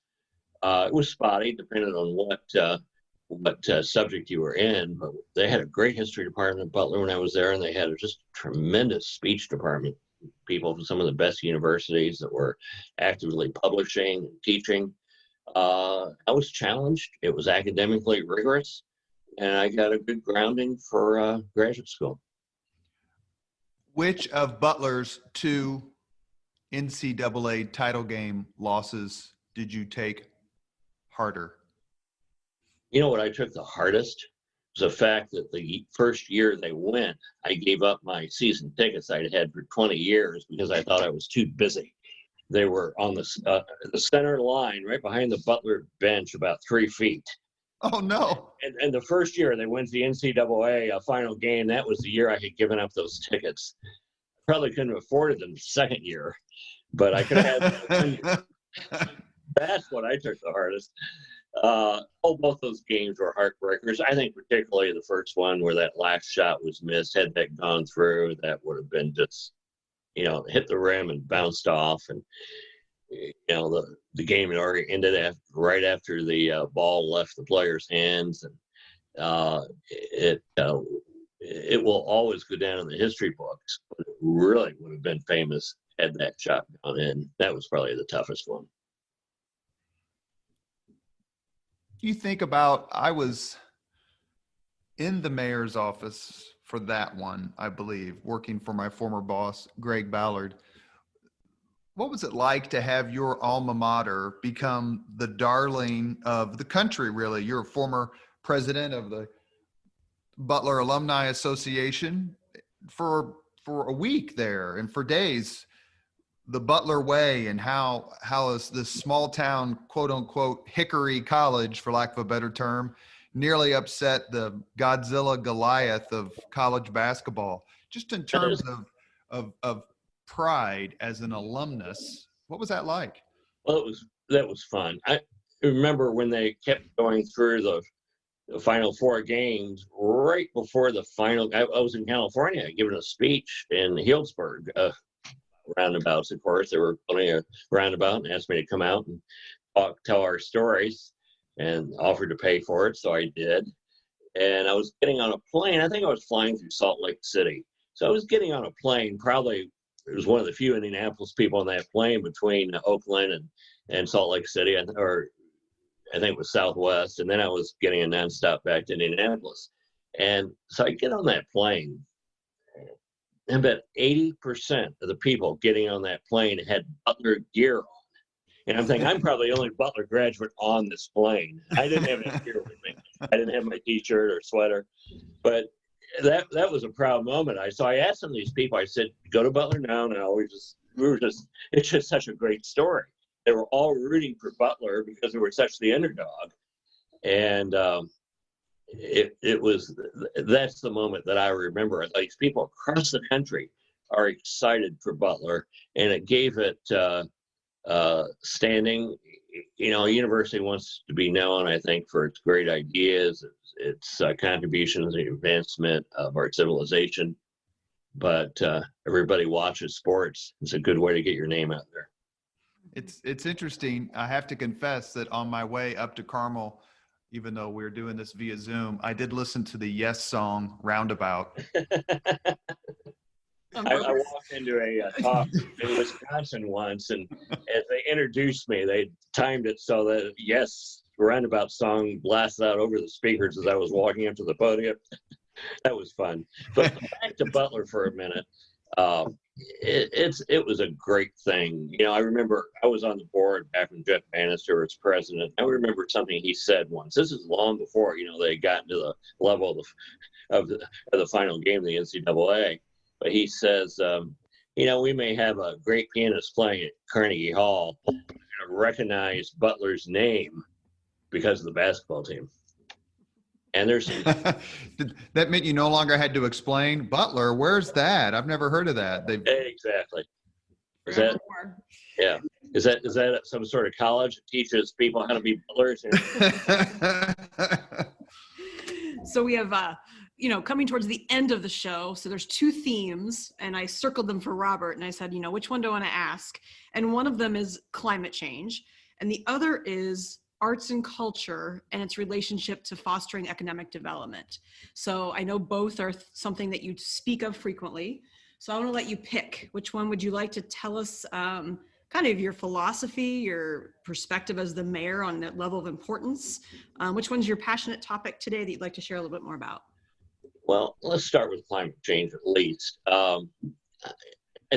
It was spotty, depending on what subject you were in, but they had a great history department at Butler when I was there, and they had just a tremendous speech department, people from some of the best universities that were actively publishing and teaching. I was challenged. It was academically rigorous, and I got a good grounding for graduate school. Which of Butler's 2 NCAA title game losses did you take harder? You know what I took the hardest was the fact that the first year they went, I gave up my season tickets I'd had for 20 years because I thought I was too busy. They were on the center line, right behind the Butler bench, about 3 feet. Oh, no. And the first year they went to the NCAA final game, that was the year I had given up those tickets. Probably couldn't have afforded them the second year, but I could have had them 1 year. That's what I took the hardest. Both those games were heartbreakers. I think particularly the first one where that last shot was missed. Had that gone through, that would have been just, hit the rim and bounced off. And, the game had already ended right after the ball left the player's hands. And it will always go down in the history books, but it really would have been famous had that shot gone in. That was probably the toughest one. You think about, I was in the mayor's office for that one, I believe, working for my former boss, Greg Ballard. What was it like to have your alma mater become the darling of the country, really? You're a former president of the Butler Alumni Association for a week there, and for days, the Butler way, and how is this small town, quote unquote, Hickory College, for lack of a better term, nearly upset the Godzilla Goliath of college basketball. Just in terms of pride as an alumnus, what was that like? Well, that was fun. I remember when they kept going through the Final 4 games, right before the final. I was in California giving a speech in Healdsburg. Roundabouts, of course. They were putting a roundabout and asked me to come out and tell our stories, and offered to pay for it, so I did. And I was getting on a plane. I think I was flying through Salt Lake City. So I was getting on a plane. Probably it was one of the few Indianapolis people on that plane between Oakland and Salt Lake City, or I think it was Southwest. And then I was getting a nonstop back to Indianapolis. And so I get on that plane, and about 80% of the people getting on that plane had Butler gear on. And I'm thinking, I'm probably the only Butler graduate on this plane. I didn't have any gear with me. I didn't have my t-shirt or sweater. But that was a proud moment. So I asked some of these people, I said, go to Butler now. And it's just such a great story. They were all rooting for Butler because they were such the underdog. And that's the moment that I remember. Like, people across the country are excited for Butler, and it gave it standing. A university wants to be known, I think, for its great ideas, its contributions to the advancement of our civilization. But everybody watches sports. It's a good way to get your name out there. It's interesting. I have to confess that on my way up to Carmel, even though we're doing this via Zoom, I did listen to the Yes song Roundabout. I walked into a talk in Wisconsin once, and as they introduced me, they timed it so that Yes Roundabout song blasted out over the speakers as I was walking up to the podium. That was fun. But back to Butler for a minute. It was a great thing. I remember I was on the board back when Jeff Bannister was president. I remember something he said once. This is long before they got to the level of the final game of the NCAA. But he says, we may have a great pianist playing at Carnegie Hall, recognize Butler's name because of the basketball team. And there's that meant you no longer had to explain Butler. Where's that? I've never heard of that. Exactly. Is that some sort of college that teaches people how to be butlers? So we have, coming towards the end of the show. So there's two themes, and I circled them for Robert, and I said, which one do I want to ask? And one of them is climate change, and the other is arts and culture and its relationship to fostering economic development. So I know both are something that you speak of frequently. So I want to let you pick. Which one would you like to tell us kind of your philosophy, your perspective as the mayor on that level of importance? Which one's your passionate topic today that you'd like to share a little bit more about? Well, let's start with climate change at least. I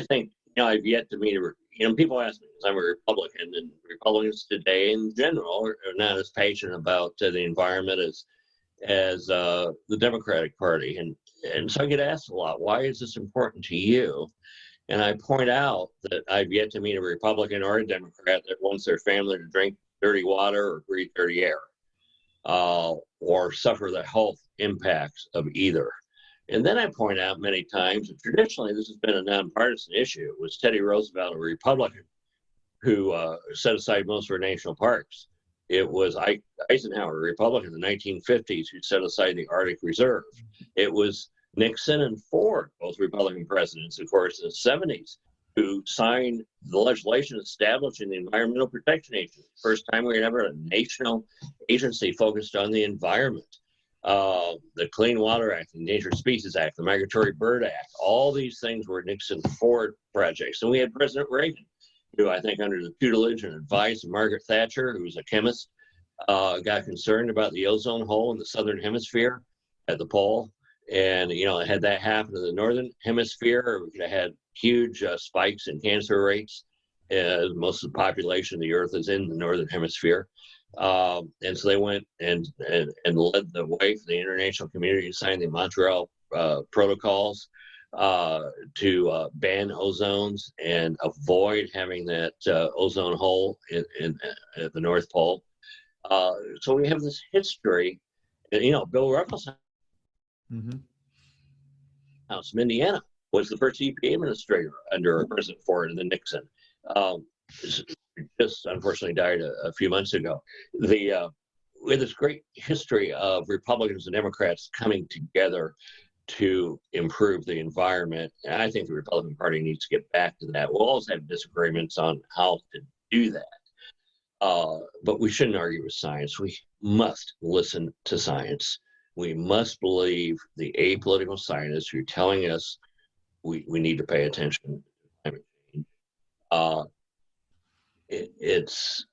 think, I've yet to meet people ask me, because I'm a Republican, and Republicans today in general are not as passionate about the environment as the Democratic Party. And so I get asked a lot, why is this important to you? And I point out that I've yet to meet a Republican or a Democrat that wants their family to drink dirty water or breathe dirty air, or suffer the health impacts of either. And then I point out many times that traditionally this has been a nonpartisan issue. It was Teddy Roosevelt, a Republican, who set aside most of our national parks. It was Eisenhower, a Republican in the 1950s, who set aside the Arctic Reserve. It was Nixon and Ford, both Republican presidents, of course, in the 70s, who signed the legislation establishing the Environmental Protection Agency. First time we had ever a national agency focused on the environment. The Clean Water Act, the Endangered Species Act, the Migratory Bird Act, all these things were Nixon-Ford projects. And we had President Reagan, who I think under the tutelage and advice of Margaret Thatcher, who was a chemist, got concerned about the ozone hole in the southern hemisphere at the pole. And, had that happen in the northern hemisphere, we could have had huge spikes in cancer rates, as most of the population of the earth is in the northern hemisphere. And so they went and led the way for the international community to sign the Montreal protocols to ban ozones and avoid having that ozone hole at the North Pole. So we have this history. Bill Ruffles' house from Indiana was the first EPA administrator under President Ford and then Nixon. Just unfortunately died a few months ago. We have this great history of Republicans and Democrats coming together to improve the environment. And I think the Republican Party needs to get back to that. We'll always have disagreements on how to do that. But we shouldn't argue with science. We must listen to science. We must believe the apolitical scientists who are telling us we need to pay attention to climate change. It's,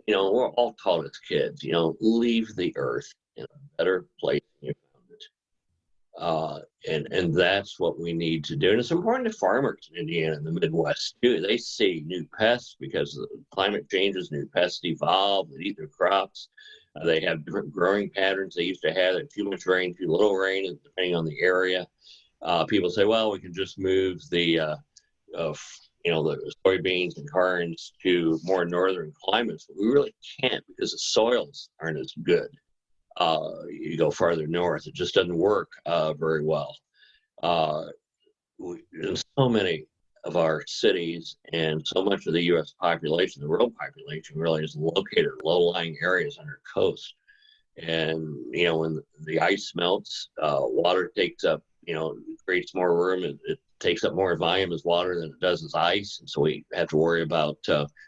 we're all taught as kids, leave the earth in a better place than you found it. And that's what we need to do. And it's important to farmers in Indiana and the Midwest too. They see new pests because of the climate changes, new pests evolve, they eat their crops. They have different growing patterns they used to have. They have too much rain, too little rain, depending on the area. People say, well, we can just move the soybeans and corns to more northern climates. But we really can't because the soils aren't as good. You go farther north, it just doesn't work very well. In so many of our cities and so much of the U.S. population, the world population really is located in low-lying areas on our coast. And, when the ice melts, water takes up, creates more room. It takes up more volume as water than it does as ice. And so we have to worry about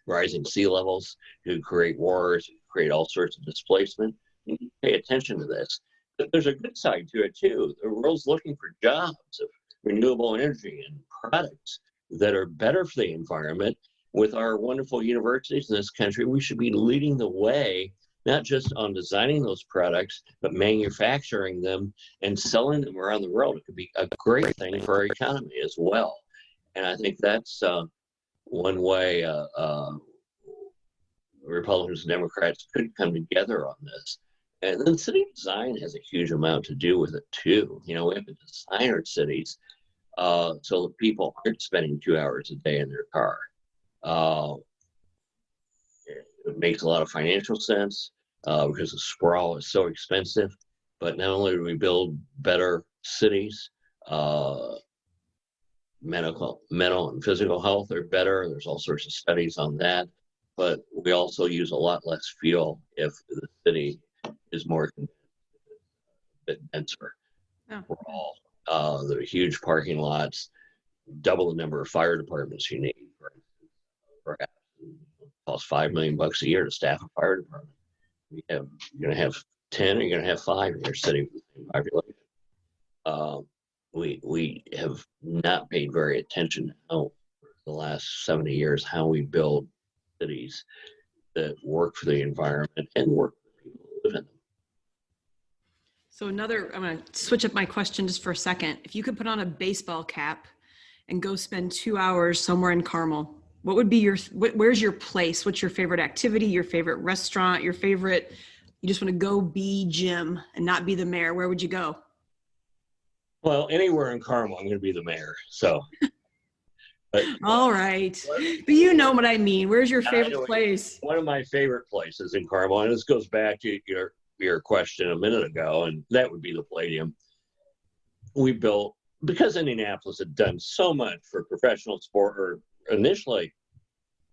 rising sea levels to create wars, create all sorts of displacement. You need to pay attention to this. But there's a good side to it, too. The world's looking for jobs of renewable energy and products that are better for the environment. With our wonderful universities in this country, we should be leading the way, not just on designing those products, but manufacturing them and selling them around the world. It could be a great thing for our economy as well. And I think that's one way Republicans and Democrats could come together on this. And then city design has a huge amount to do with it too. We have to design our cities so that people aren't spending 2 hours a day in their car. It makes a lot of financial sense because the sprawl is so expensive. But not only do we build better cities, mental and physical health are better. There's all sorts of studies on that. But we also use a lot less fuel if the city is more a bit denser. Yeah. Overall, there are huge parking lots, double the number of fire departments you need. Perhaps it costs $5 million a year to staff a fire department. You're going to have 10, or you're going to have 5 in your city with the same population. We have not paid very attention to the last 70 years how we build cities that work for the environment and work for the people who live in them. So I'm going to switch up my question just for a second. If you could put on a baseball cap and go spend 2 hours somewhere in Carmel, what would be where's your place? What's your favorite activity, your favorite restaurant, you just want to go be Jim and not be the mayor? Where would you go? Well, anywhere in Carmel, I'm going to be the mayor. So. But, all right. But you know what I mean. Where's your favorite place? One of my favorite places in Carmel, and this goes back to your question a minute ago, and that would be the Palladium. We built, because Indianapolis had done so much for professional sport, or initially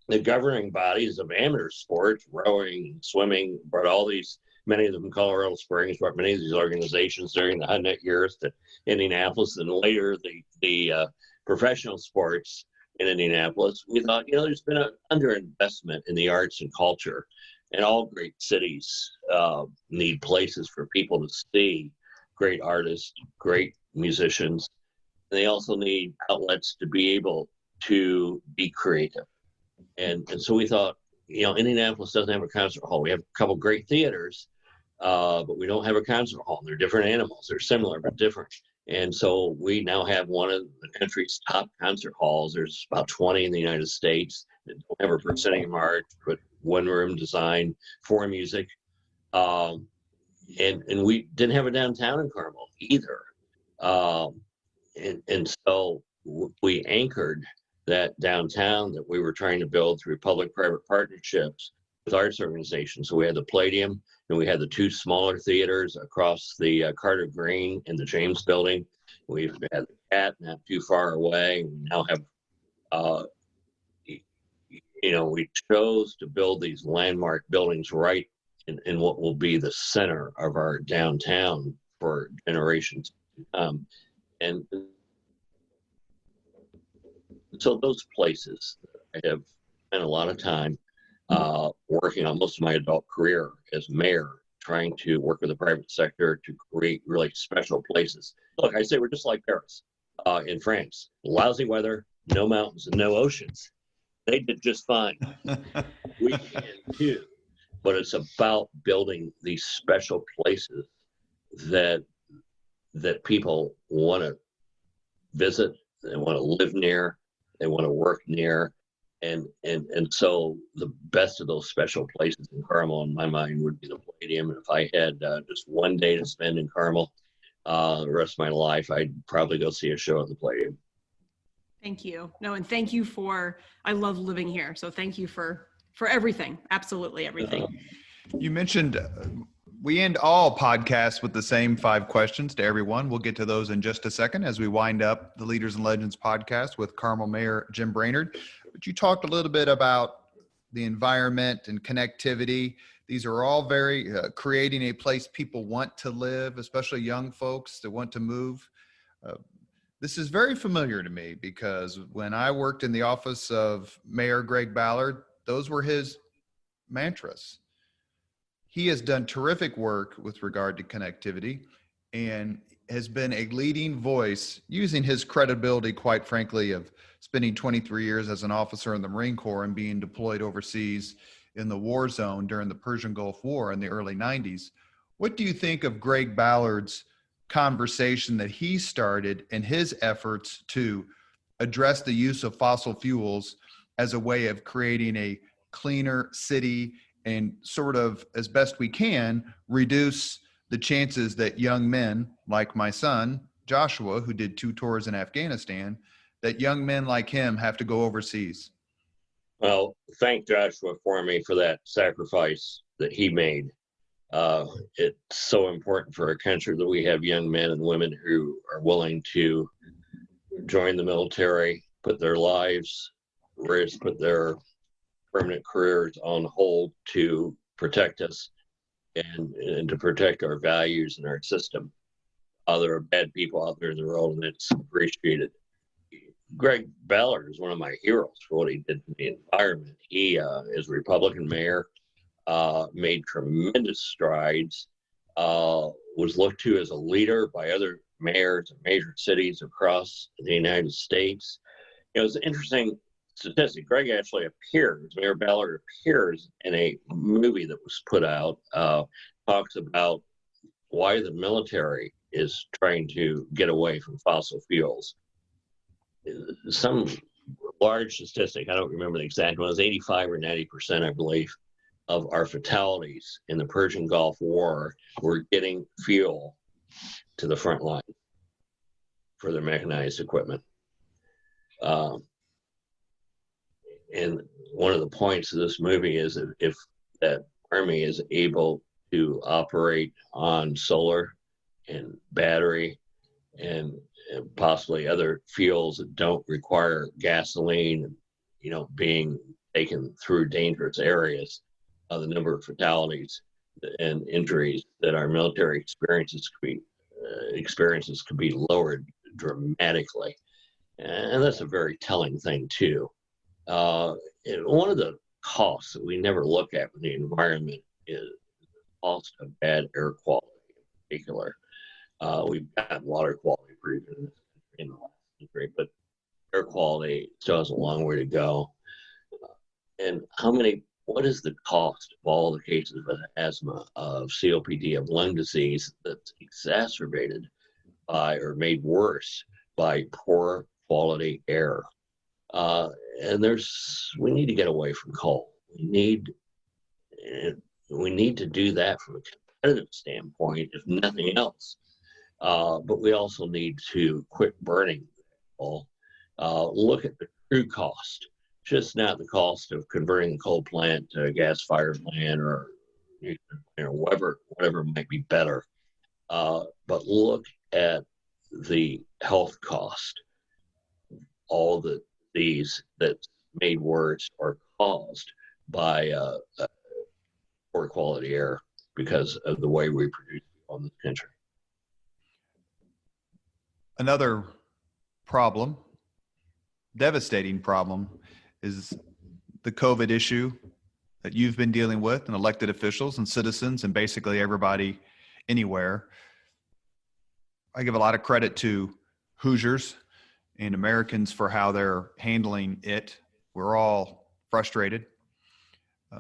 the governing bodies of amateur sports, rowing, swimming, brought many of them from Colorado Springs, brought many of these organizations during the Hudnet years to Indianapolis, and later the professional sports in Indianapolis. We thought, there's been an underinvestment in the arts and culture, and all great cities need places for people to see great artists, great musicians. They also need outlets to be able to be creative. And so we thought, Indianapolis doesn't have a concert hall. We have a couple great theaters, but we don't have a concert hall. They're different animals. They're similar, but different. And so we now have one of the country's top concert halls. There's about 20 in the United States that don't have a proscenium arch, but one-room design for music. And we didn't have a downtown in Carmel either. And so we anchored that downtown that we were trying to build through public-private partnerships with arts organizations. So we had the Palladium, and we had the 2 smaller theaters across the Carter Green and the James Building. We've had the Cat not too far away. We now have, we chose to build these landmark buildings right in what will be the center of our downtown for generations to come. And so those places, I have spent a lot of time working on most of my adult career as mayor, trying to work with the private sector to create really special places. Look, I say we're just like Paris in France. Lousy weather, no mountains, and no oceans. They did just fine. We can too. But it's about building these special places that people want to visit, they want to live near, they want to work near. And so the best of those special places in Carmel, in my mind, would be the Palladium. And if I had just one day to spend in Carmel, the rest of my life, I'd probably go see a show at the Palladium. Thank you. No, and thank you I love living here. So thank you for everything. Absolutely everything. You mentioned we end all podcasts with the same 5 questions to everyone. We'll get to those in just a second as we wind up the Leaders and Legends podcast with Carmel Mayor Jim Brainard. But you talked a little bit about the environment and connectivity. These are all very creating a place people want to live, especially young folks that want to move. This is very familiar to me because when I worked in the office of Mayor Greg Ballard, those were his mantras. He has done terrific work with regard to connectivity and has been a leading voice using his credibility, quite frankly, of spending 23 years as an officer in the Marine Corps and being deployed overseas in the war zone during the Persian Gulf War in the early 90s. What do you think of Greg Ballard's conversation that he started in his efforts to address the use of fossil fuels as a way of creating a cleaner city and sort of, as best we can, reduce the chances that young men like my son Joshua, who did 2 tours in Afghanistan, that young men like him have to go overseas? Well, thank Joshua for me for that sacrifice that he made. It's so important for our country that we have young men and women who are willing to join the military, put their lives, put their permanent careers on hold to protect us and to protect our values and our system. There are bad people out there in the world, and it's appreciated. Greg Ballard is one of my heroes for what he did in the environment. He is a Republican mayor, made tremendous strides, was looked to as a leader by other mayors of major cities across the United States. It was an interesting statistic. Greg actually appears, Mayor Ballard appears in a movie that was put out, talks about why the military is trying to get away from fossil fuels. Some large statistic, I don't remember the exact one, it was 85 or 90%, I believe, of our fatalities in the Persian Gulf War were getting fuel to the front line for their mechanized equipment. And one of the points of this movie is that if that army is able to operate on solar and battery and possibly other fuels that don't require gasoline, being taken through dangerous areas, the number of fatalities and injuries that our military experiences could be lowered dramatically. And that's a very telling thing too. And one of the costs that we never look at with the environment is the cost of bad air quality in particular. We've got water quality pretty good in the last century, but air quality still has a long way to go. And what is the cost of all the cases of asthma, of COPD, of lung disease that's exacerbated by or made worse by poor quality air? And we need to get away from coal. We need to do that from a competitive standpoint, if nothing else. But we also need to quit burning coal. Look at the true cost, just not the cost of converting the coal plant to a gas-fired plant or whatever might be better. But look at the health cost, all the disease that's made worse or caused by poor quality air because of the way we produce on this country. Another problem, devastating problem, is the COVID issue that you've been dealing with, and elected officials and citizens and basically everybody anywhere. I give a lot of credit to Hoosiers and Americans for how they're handling it. We're all frustrated.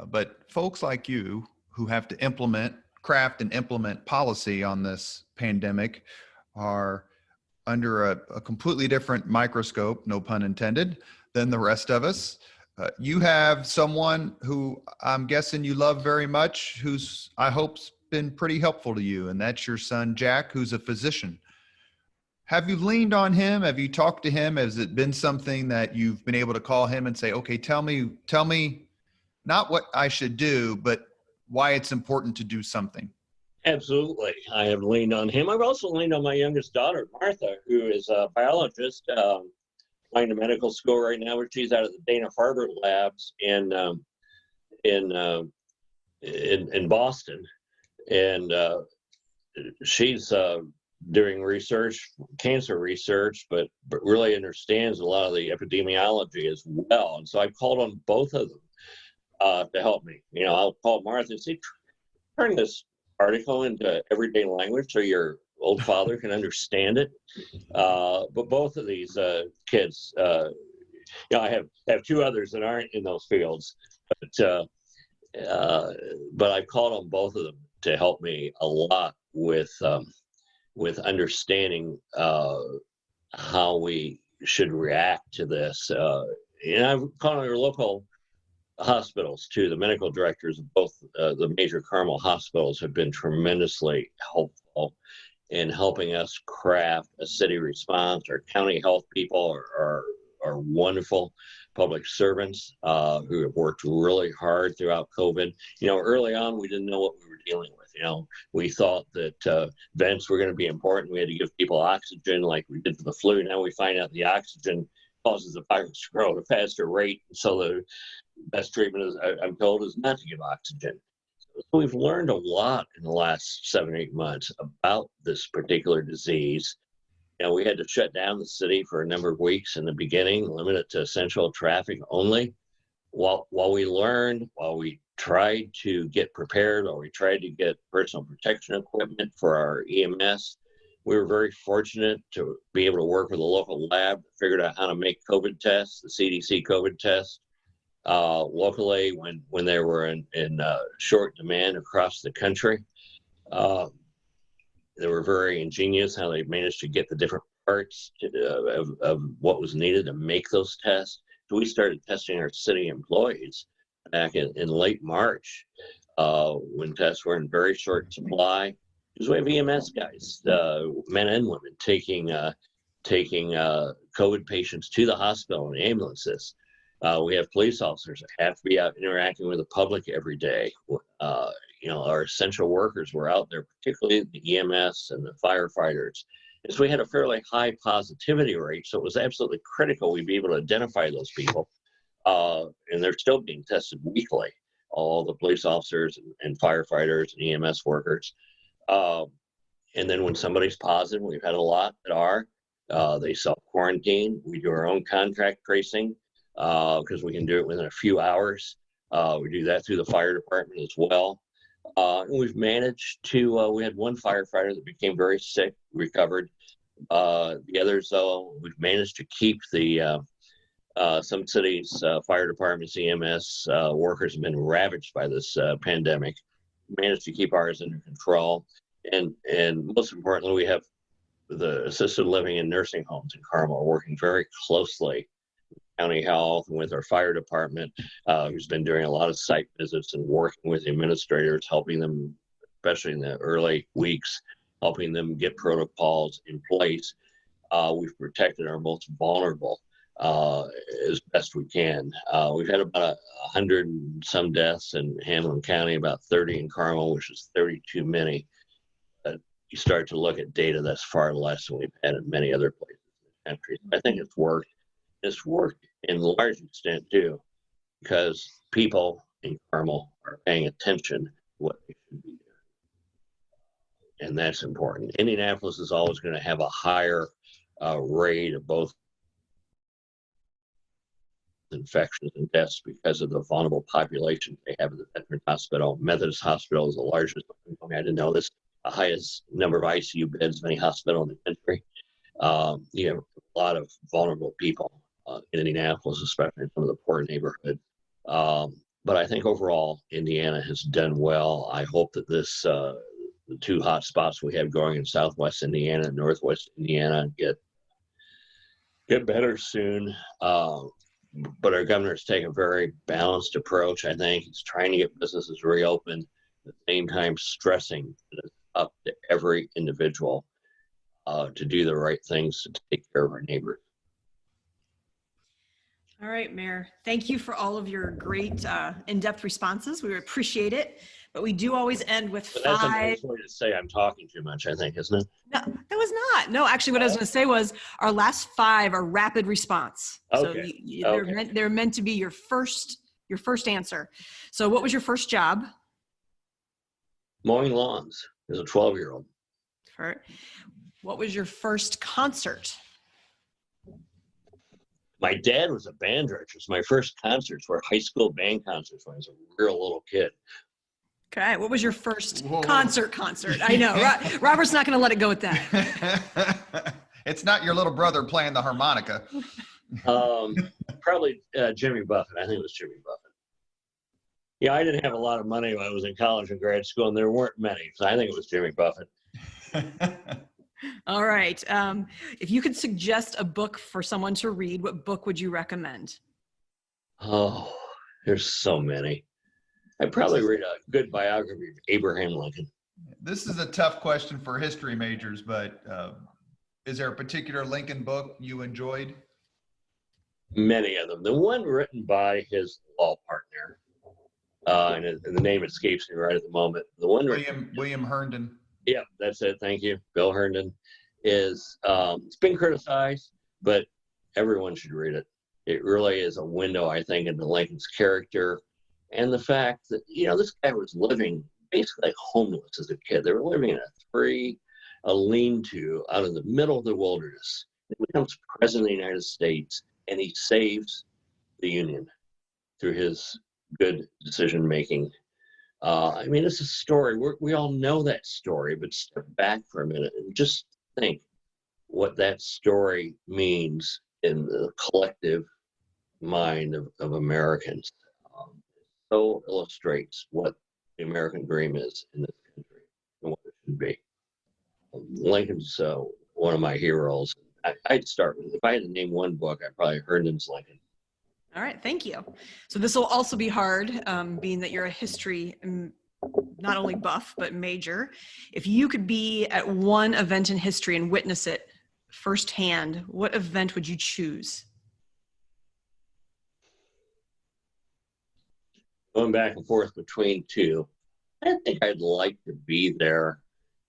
But folks like you who have to craft and implement policy on this pandemic are under a completely different microscope, no pun intended, than the rest of us. You have someone who I'm guessing you love very much, who's, I hope's been pretty helpful to you, and that's your son, Jack, who's a physician. Have you leaned on him? Have you talked to him? Has it been something that you've been able to call him and say, okay, tell me not what I should do, but why it's important to do something? Absolutely. I have leaned on him. I've also leaned on my youngest daughter, Martha, who is a biologist, going to medical school right now, where she's out of the Dana-Farber labs in Boston. And she's doing research, cancer research, but really understands a lot of the epidemiology as well. And so I called on both of them to help me. I'll call Martha and say, turn this article into everyday language so your old father can understand it. But both of these kids, I have two others that aren't in those fields, but I've called on both of them to help me a lot with understanding how we should react to this. And I've called on our local hospitals too. The medical directors of both the major Carmel hospitals have been tremendously helpful in helping us craft a city response. Our county health people are wonderful public servants who have worked really hard throughout COVID. Early on, we didn't know what we were dealing with. We thought that vents were going to be important. We had to give people oxygen like we did for the flu. Now we find out the oxygen causes the virus to grow at a faster rate. So the best treatment, I'm told, is not to give oxygen. So we've learned a lot in the last 7 or 8 months about this particular disease. We had to shut down the city for a number of weeks in the beginning, limit it to essential traffic only. While we tried to get prepared, or we tried to get personal protection equipment for our EMS, we were very fortunate to be able to work with a local lab, figured out how to make COVID tests, the CDC COVID test, locally when they were in short demand across the country. They were very ingenious how they managed to get the different parts of what was needed to make those tests. So we started testing our city employees back in late March when tests were in very short supply. Because we have EMS guys, men and women, taking COVID patients to the hospital in ambulances. We have police officers that have to be out interacting with the public every day. Our essential workers were out there, particularly the EMS and the firefighters. And so we had a fairly high positivity rate, so it was absolutely critical we be able to identify those people. And they're still being tested weekly, all the police officers and firefighters and EMS workers. And then when somebody's positive, we've had a lot that are, they self-quarantine. We do our own contact tracing because we can do it within a few hours. We do that through the fire department as well. And we've managed to, we had one firefighter that became very sick, recovered. The others, though, we've managed to keep some cities, fire departments, EMS workers have been ravaged by this pandemic. Managed to keep ours under control. And most importantly, we have the assisted living and nursing homes in Carmel working very closely with county health and with our fire department, who's been doing a lot of site visits and working with the administrators, helping them, especially in the early weeks, helping them get protocols in place. We've protected our most vulnerable as best we can. We've had about 100 and some deaths in Hamilton County, about 30 in Carmel, which is 30 too many. You start to look at data, that's far less than we've had in many other places in the country. I think it's worked. It's worked in large extent too, because people in Carmel are paying attention to what they should be doing. And that's important. Indianapolis is always going to have a higher rate of both infections and deaths because of the vulnerable population they have at the Veterans Hospital. Methodist Hospital is the largest. I didn't know this. The highest number of ICU beds of any hospital in the country. You have a lot of vulnerable people in Indianapolis, especially in some of the poor neighborhoods. But I think overall, Indiana has done well. I hope that the two hot spots we have going in Southwest Indiana and Northwest Indiana get better soon. But our governor's taken a very balanced approach. I think he's trying to get businesses reopened, at the same time stressing that it's up to every individual to do the right things to take care of our neighbors. All right, Mayor. Thank you for all of your great in-depth responses. We appreciate it. But we do always end with But five. that's a nice way to say I'm talking too much, I think, isn't it? No, that was not. No, actually, what I was going to say was our last five are rapid response. Okay. So they're meant to be your first answer. So what was your first job? Mowing lawns as a 12-year-old. What was your first concert? My dad was a band director. So my first concerts were high school band concerts when I was a real little kid. Okay. What was your first concert? I know. Robert's not going to let it go with that. It's not your little brother playing the harmonica. Probably Jimmy Buffett. I think it was Jimmy Buffett. Yeah, I didn't have a lot of money when I was in college and grad school, and there weren't many. So I think it was Jimmy Buffett. All right. If you could suggest a book for someone to read, what book would you recommend? Oh, there's so many. I'd probably read a good biography of Abraham Lincoln. This is a tough question for history majors, but is there a particular Lincoln book you enjoyed? Many of them. The one written by his law partner, and the name escapes me right at the moment. The one William Herndon. Yeah, that's it. Thank you. Bill Herndon is, it's been criticized, but everyone should read it. It really is a window, I think, into Lincoln's character and the fact that, this guy was living basically homeless as a kid. They were living in a lean-to out in the middle of the wilderness. He becomes president of the United States, and he saves the Union through his good decision-making. It's a story. We all know that story, but step back for a minute and just think what that story means in the collective mind of Americans. So illustrates what the American dream is in this country and what it should be. Lincoln's one of my heroes. I'd start with, if I had to name one book, I'd probably Herndon's Lincoln. All right, thank you. So this will also be hard, being that you're a history, not only buff, but major. If you could be at one event in history and witness it firsthand, what event would you choose? Going back and forth between two, I think I'd like to be there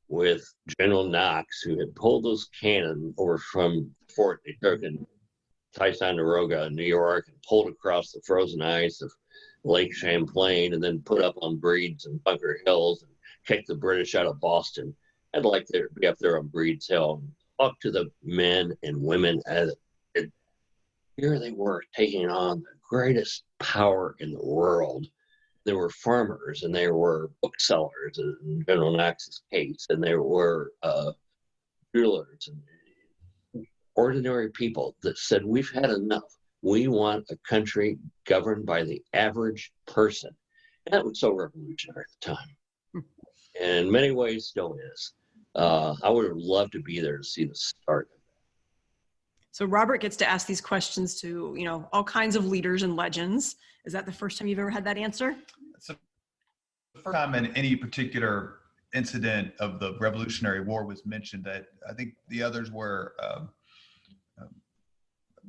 with General Knox, who had pulled those cannon over from the fort they took in Ticonderoga, New York, and pulled across the frozen ice of Lake Champlain, and then put up on Breed's and Bunker Hills and kicked the British out of Boston. I'd like to be up there on Breed's Hill and talk to the men and women as here they were taking on the greatest power in the world. There were farmers, and there were booksellers in General Knox's case, and there were jewelers and ordinary people that said, we've had enough. We want a country governed by the average person. And that was so revolutionary at the time. And in many ways still is. I would have loved to be there to see the start of that. So Robert gets to ask these questions to, all kinds of leaders and legends. Is that the first time you've ever had that answer? It's the first time in any particular incident of the Revolutionary War was mentioned. That I think the others were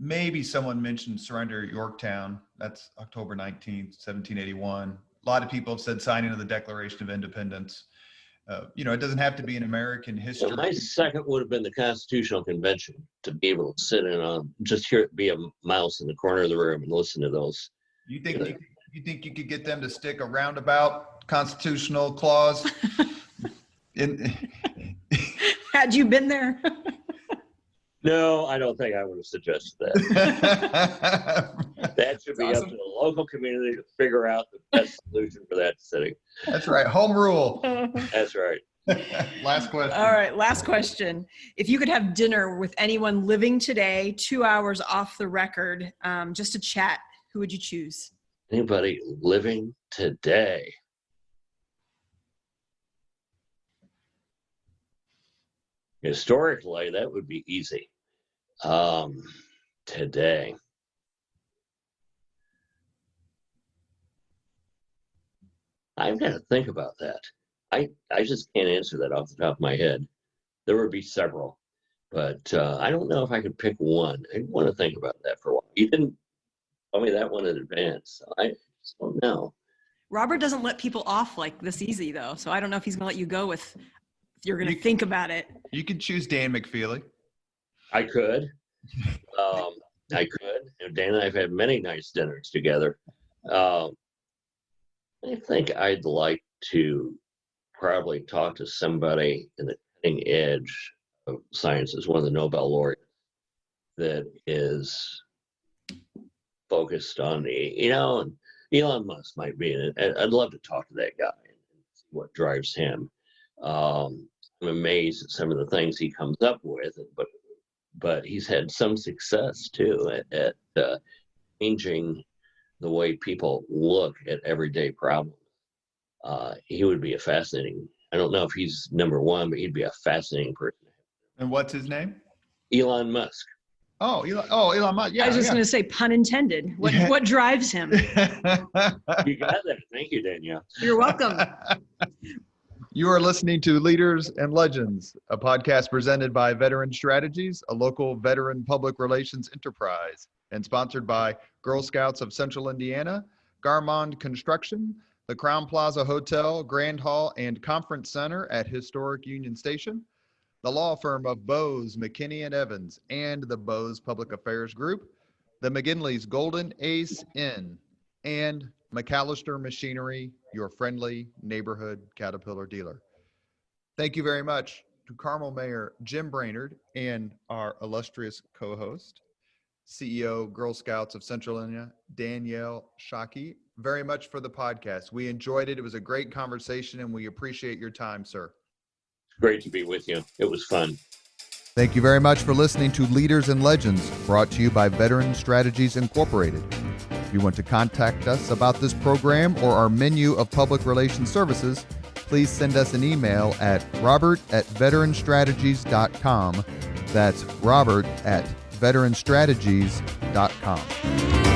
maybe someone mentioned surrender at Yorktown. That's October 19th, 1781. A lot of people have said signing of the Declaration of Independence. It doesn't have to be in American history. Well, my second would have been the Constitutional Convention, to be able to sit in just hear it be a mouse in the corner of the room and listen to those. You think you could get them to stick a roundabout constitutional clause? Had you been there? No, I don't think I would have suggested that. That should be awesome. Up to the local community to figure out the best solution for that city. That's right. Home rule. That's right. Last question. All right. Last question. If you could have dinner with anyone living today, 2 hours off the record, just to chat, who would you choose? Anybody living today? Historically, that would be easy. Today. I've got to think about that. I just can't answer that off the top of my head. There would be several, but I don't know if I could pick one. I want to think about that for a while. You didn't tell me that one in advance. So I just don't know. Robert doesn't let people off like this easy, though. So I don't know if he's going to let you go with, you're going to think about it. You could choose Dan McFeely. I could. I could. And Dan and I have had many nice dinners together. I think I'd like to probably talk to somebody in the cutting edge of sciences, one of the Nobel laureates that is focused on and Elon Musk might be in it. I'd love to talk to that guy and see what drives him. I'm amazed at some of the things he comes up with, but he's had some success too at changing the way people look at everyday problems. He would be a fascinating, I don't know if he's number one, but he'd be a fascinating person. And what's his name? Elon Musk. Oh, Elon Musk. Yeah, I was just going to say, pun intended. What drives him? You got that. Thank you, Danielle. You're welcome. You are listening to Leaders and Legends, a podcast presented by Veteran Strategies, a local veteran public relations enterprise, and sponsored by Girl Scouts of Central Indiana, Garmong Construction, the Crowne Plaza Hotel, Grand Hall, and Conference Center at Historic Union Station, the law firm of Bose, McKinney, and Evans, and the Bose Public Affairs Group, the McGinley's Golden Ace Inn, and MacAllister Machinery, your friendly neighborhood Caterpillar dealer. Thank you very much to Carmel Mayor Jim Brainard and our illustrious co-host, CEO Girl Scouts of Central Indiana, Danielle Shockey, very much for the podcast. We enjoyed it. It was a great conversation, and we appreciate your time, sir. Great to be with you. It was fun. Thank you very much for listening to Leaders and Legends, brought to you by Veteran Strategies Incorporated. If you want to contact us about this program or our menu of public relations services, please send us an email at robert@veteranstrategies.com. That's robert@veteranstrategies.com.